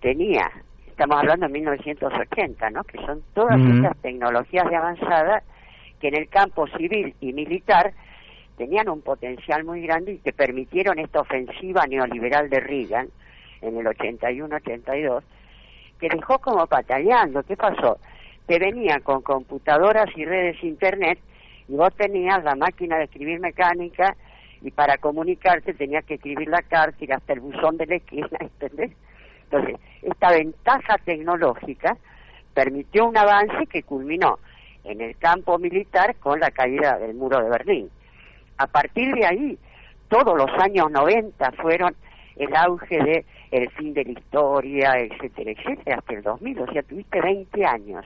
tenía, estamos hablando de 1980, ¿no?, que son todas estas tecnologías de avanzada que en el campo civil y militar tenían un potencial muy grande y que permitieron esta ofensiva neoliberal de Reagan en el 81-82, que dejó como pataleando. ¿Qué pasó? Te venían con computadoras y redes internet, y vos tenías la máquina de escribir mecánica, y para comunicarte tenías que escribir la carta, ir hasta el buzón de la esquina, ¿entendés? Entonces, esta ventaja tecnológica permitió un avance que culminó en el campo militar con la caída del muro de Berlín. A partir de ahí, todos los años 90 fueron el auge de el fin de la historia, etcétera, etcétera, hasta el 2000. O sea, tuviste 20 años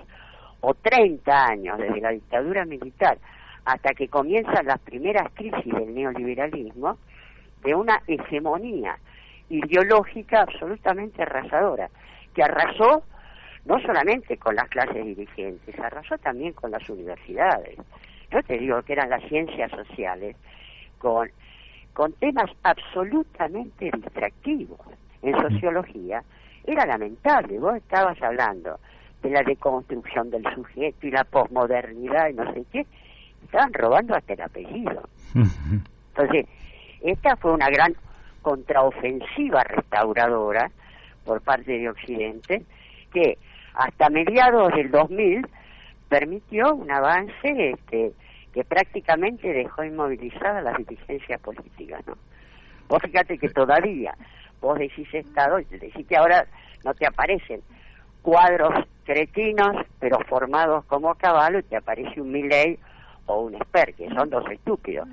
o 30 años desde la dictadura militar hasta que comienzan las primeras crisis del neoliberalismo, de una hegemonía ideológica absolutamente arrasadora, que arrasó no solamente con las clases dirigentes, arrasó también con las universidades. Yo te digo que eran las ciencias sociales, con temas absolutamente distractivos. En sociología era lamentable, vos estabas hablando de la deconstrucción del sujeto y la posmodernidad y no sé qué, estaban robando hasta el apellido. Entonces, esta fue una gran contraofensiva restauradora por parte de Occidente, que hasta mediados del 2000 permitió un avance que prácticamente dejó inmovilizadas las dirigencias políticas, ¿no? Vos fíjate que todavía vos decís Estado y decís que ahora no te aparecen cuadros cretinos pero formados como caballo, y te aparece un Milei o un Esper, que son dos estúpidos.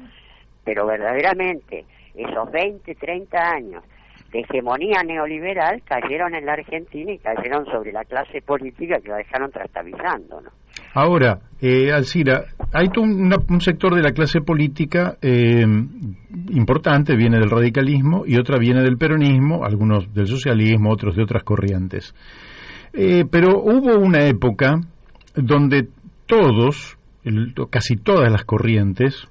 Pero verdaderamente esos 20, 30 años de hegemonía neoliberal cayeron en la Argentina y cayeron sobre la clase política, que la dejaron trastabillando, ¿no? Ahora, Alcira, hay todo un sector de la clase política importante, viene del radicalismo, y otra viene del peronismo, algunos del socialismo, otros de otras corrientes. Pero hubo una época donde todos, casi todas las corrientes,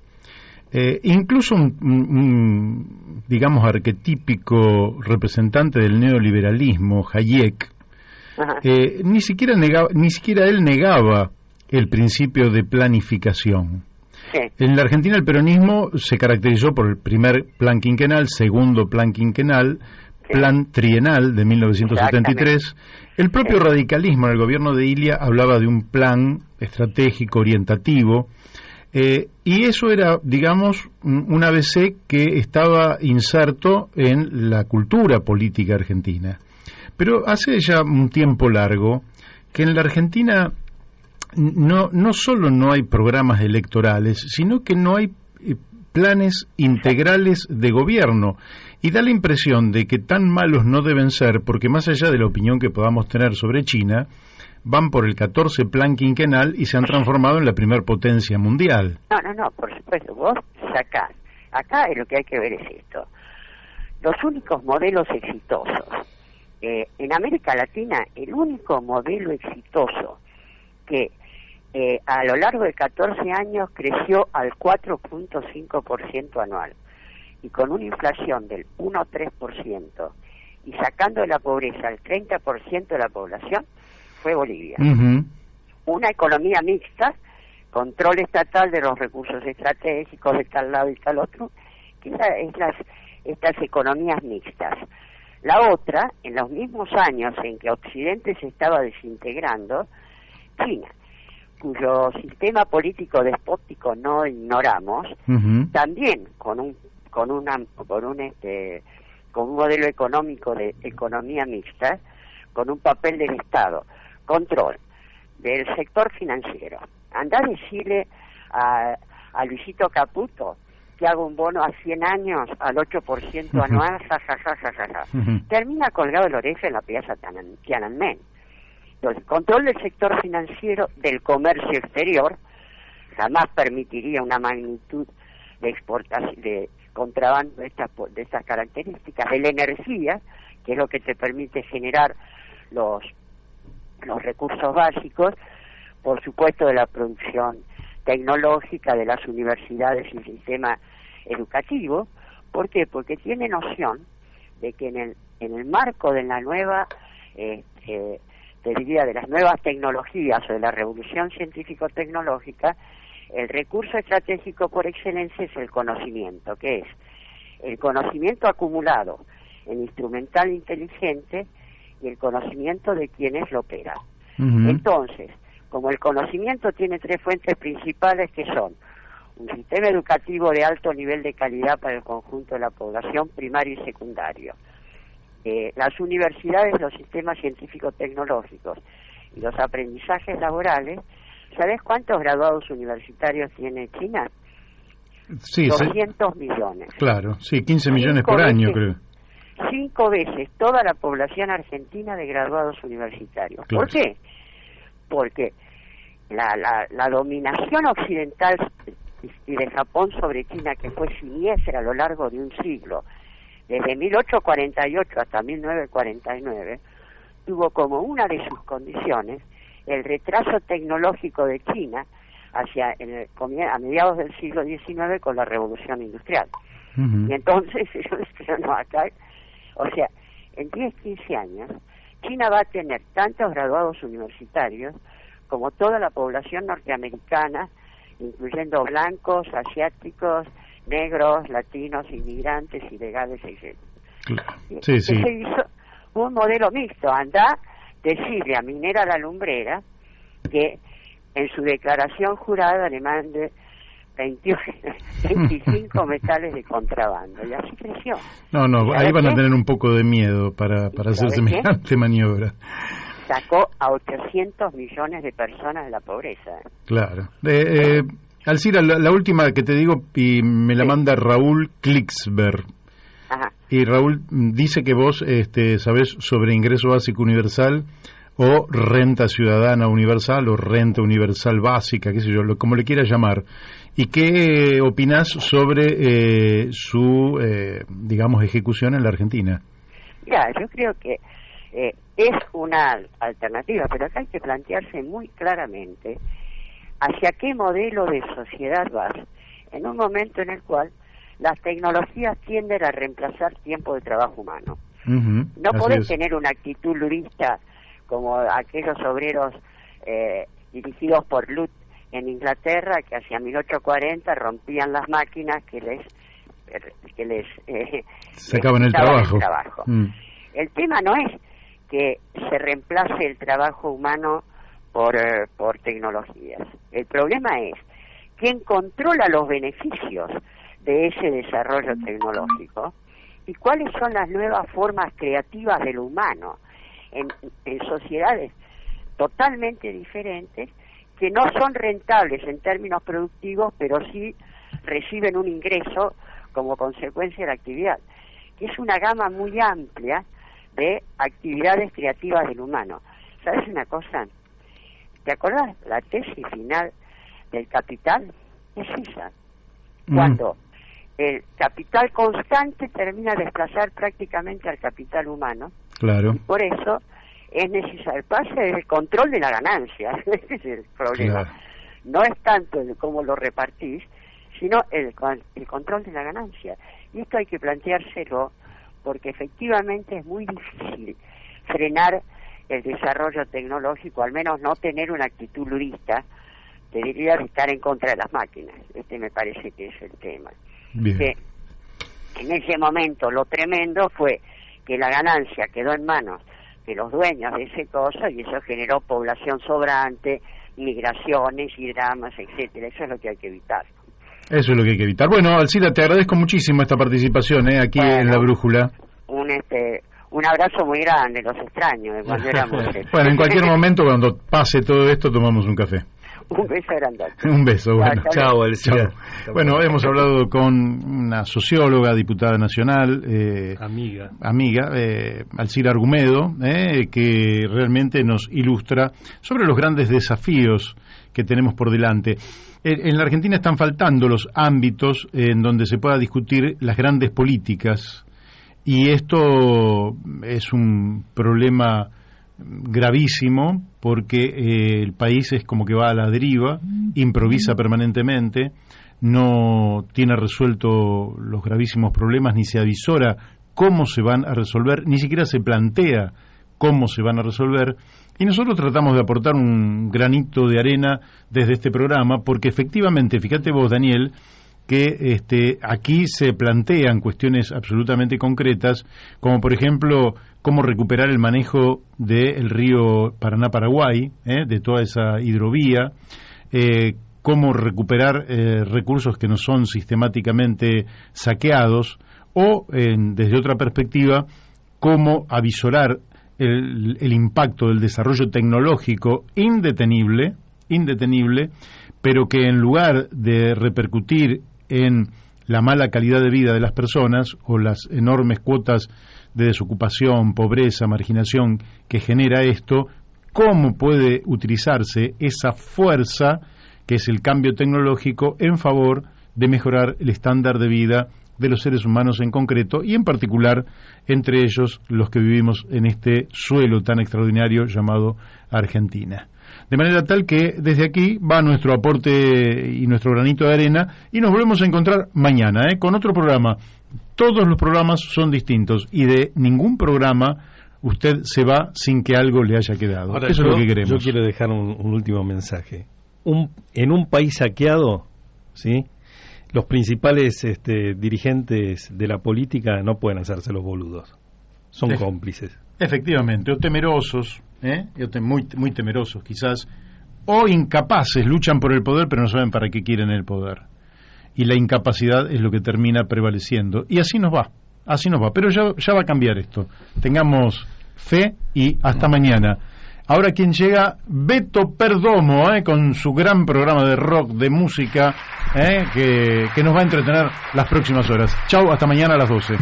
incluso un, digamos, arquetípico representante del neoliberalismo, Hayek, ni siquiera él negaba el principio de planificación. Sí. En la Argentina el peronismo se caracterizó por el primer plan quinquenal, segundo plan quinquenal, plan trienal de 1973. El propio radicalismo en el gobierno de Ilia hablaba de un plan estratégico orientativo, y eso era, digamos, un ABC que estaba inserto en la cultura política argentina. Pero hace ya un tiempo largo que en la Argentina no solo no hay programas electorales, sino que no hay planes integrales de gobierno. Y da la impresión de que tan malos no deben ser, porque más allá de la opinión que podamos tener sobre China, van por el 14 plan quinquenal y se han transformado en la primer potencia mundial. No, por supuesto, vos sacás. Acá lo que hay que ver es esto. Los únicos modelos exitosos. En América Latina, el único modelo exitoso que a lo largo de 14 años creció al 4.5% anual, y con una inflación del 1,3%, y sacando de la pobreza el 30% de la población, fue Bolivia. Una economía mixta, control estatal de los recursos estratégicos de tal lado y tal otro, que es estas economías mixtas. La otra, en los mismos años en que Occidente se estaba desintegrando, China, cuyo sistema político despótico no ignoramos, también con un modelo económico de economía mixta, con un papel del Estado, control del sector financiero, Anda a decirle a Luisito Caputo que haga un bono a 100 años al 8% anual, jajajajaja. Termina colgado el oreja en la plaza Tiananmen. Entonces, control del sector financiero, del comercio exterior, jamás permitiría una magnitud de exportación, de contrabando de estas características, de la energía, que es lo que te permite generar los recursos básicos, por supuesto de la producción tecnológica, de las universidades y el sistema educativo. ¿Por qué? Porque tiene noción de que en el marco de la nueva, te diría, de las nuevas tecnologías o de la revolución científico-tecnológica, el recurso estratégico por excelencia es el conocimiento, que es el conocimiento acumulado en instrumental inteligente y el conocimiento de quienes lo operan. Entonces, como el conocimiento tiene tres fuentes principales que son un sistema educativo de alto nivel de calidad para el conjunto de la población, primario y secundario, las universidades, los sistemas científico-tecnológicos y los aprendizajes laborales. ¿Sabés cuántos graduados universitarios tiene China? Sí, 200 millones. Claro, sí, 15 millones por año, creo. 5 veces toda la población argentina de graduados universitarios. Claro. ¿Por qué? Porque la dominación occidental y de Japón sobre China, que fue siniestra a lo largo de un siglo, desde 1848 hasta 1949, tuvo como una de sus condiciones el retraso tecnológico de China a mediados del siglo XIX con la revolución industrial. Y entonces, o sea, en 10, 15 años, China va a tener tantos graduados universitarios como toda la población norteamericana, incluyendo blancos, asiáticos, negros, latinos, inmigrantes, ilegales, etc. Sí, sí. Se hizo un modelo mixto. Anda decirle a Minera La Lumbrera que en su declaración jurada le mande 25 metales de contrabando, y así creció. No, ahí van a tener un poco de miedo para hacer semejante maniobra. Sacó a 800 millones de personas de la pobreza. Claro. Alcira, la última que te digo, y me la manda Raúl Klicksberg. Ajá. Y Raúl dice que vos sabés sobre ingreso básico universal o renta ciudadana universal o renta universal básica, qué sé yo, como le quieras llamar. ¿Y qué opinás sobre su, digamos, ejecución en la Argentina? Mira, yo creo que es una alternativa, pero acá hay que plantearse muy claramente hacia qué modelo de sociedad vas en un momento en el cual las tecnologías tienden a reemplazar tiempo de trabajo humano. No podés tener una actitud lurista como aquellos obreros dirigidos por Lut en Inglaterra, que hacia 1840 rompían las máquinas que les sacaban el trabajo. El tema no es que se reemplace el trabajo humano por tecnologías. El problema es quién controla los beneficios de ese desarrollo tecnológico y cuáles son las nuevas formas creativas de lo humano en sociedades totalmente diferentes que no son rentables en términos productivos, pero sí reciben un ingreso como consecuencia de la actividad, que es una gama muy amplia de actividades creativas del humano. ¿Sabes una cosa? ¿Te acordás la tesis final del Capital? Es esa. Cuando el capital constante termina de desplazar prácticamente al capital humano. Claro. Y por eso es necesario el pase del control de la ganancia. Ese es el problema. Claro. No es tanto el cómo lo repartís, sino el control de la ganancia. Y esto hay que planteárselo porque efectivamente es muy difícil frenar el desarrollo tecnológico, al menos no tener una actitud lurista, te diría, de estar en contra de las máquinas. Me parece que es el tema. Bien. Que en ese momento lo tremendo fue que la ganancia quedó en manos de los dueños de ese cosa y eso generó población sobrante, migraciones y dramas, etcétera. Eso es lo que hay que evitar. Eso es lo que hay que evitar. Bueno, Alcira, te agradezco muchísimo esta participación aquí en La Brújula. Un abrazo muy grande, los extraño de cuando éramos... Bueno, en cualquier momento, cuando pase todo esto, tomamos un café. Un beso grandote. Un beso, bueno. Chao, Elcira. Bueno, hemos hablado con una socióloga, diputada nacional, amiga, Alcira Argumedo, que realmente nos ilustra sobre los grandes desafíos que tenemos por delante. En la Argentina están faltando los ámbitos en donde se pueda discutir las grandes políticas, y esto es un problema gravísimo porque el país es como que va a la deriva, improvisa permanentemente, no tiene resuelto los gravísimos problemas, ni se avisora cómo se van a resolver, ni siquiera se plantea cómo se van a resolver, y nosotros tratamos de aportar un granito de arena desde este programa, porque efectivamente, fíjate vos, Daniel, que aquí se plantean cuestiones absolutamente concretas, como por ejemplo cómo recuperar el manejo del río Paraná-Paraguay, de toda esa hidrovía, cómo recuperar recursos que no son sistemáticamente saqueados, o desde otra perspectiva, cómo avisorar el impacto del desarrollo tecnológico indetenible, pero que en lugar de repercutir en la mala calidad de vida de las personas o las enormes cuotas de desocupación, pobreza, marginación que genera esto, cómo puede utilizarse esa fuerza que es el cambio tecnológico en favor de mejorar el estándar de vida de los seres humanos en concreto, y en particular entre ellos los que vivimos en este suelo tan extraordinario llamado Argentina. De manera tal que desde aquí va nuestro aporte y nuestro granito de arena, y nos volvemos a encontrar mañana con otro programa. Todos los programas son distintos y de ningún programa usted se va sin que algo le haya quedado. Ahora, eso es lo que queremos. Yo quiero dejar un último mensaje. En un país saqueado, ¿sí?, los principales dirigentes de la política no pueden hacerse los boludos. Son cómplices. Efectivamente, o temerosos, muy temerosos quizás, o incapaces, luchan por el poder pero no saben para qué quieren el poder. Y la incapacidad es lo que termina prevaleciendo. Y así nos va, pero ya va a cambiar esto. Tengamos fe y hasta mañana. Ahora quien llega, Beto Perdomo, con su gran programa de rock, de música, que nos va a entretener las próximas horas. Chau, hasta mañana a las 12.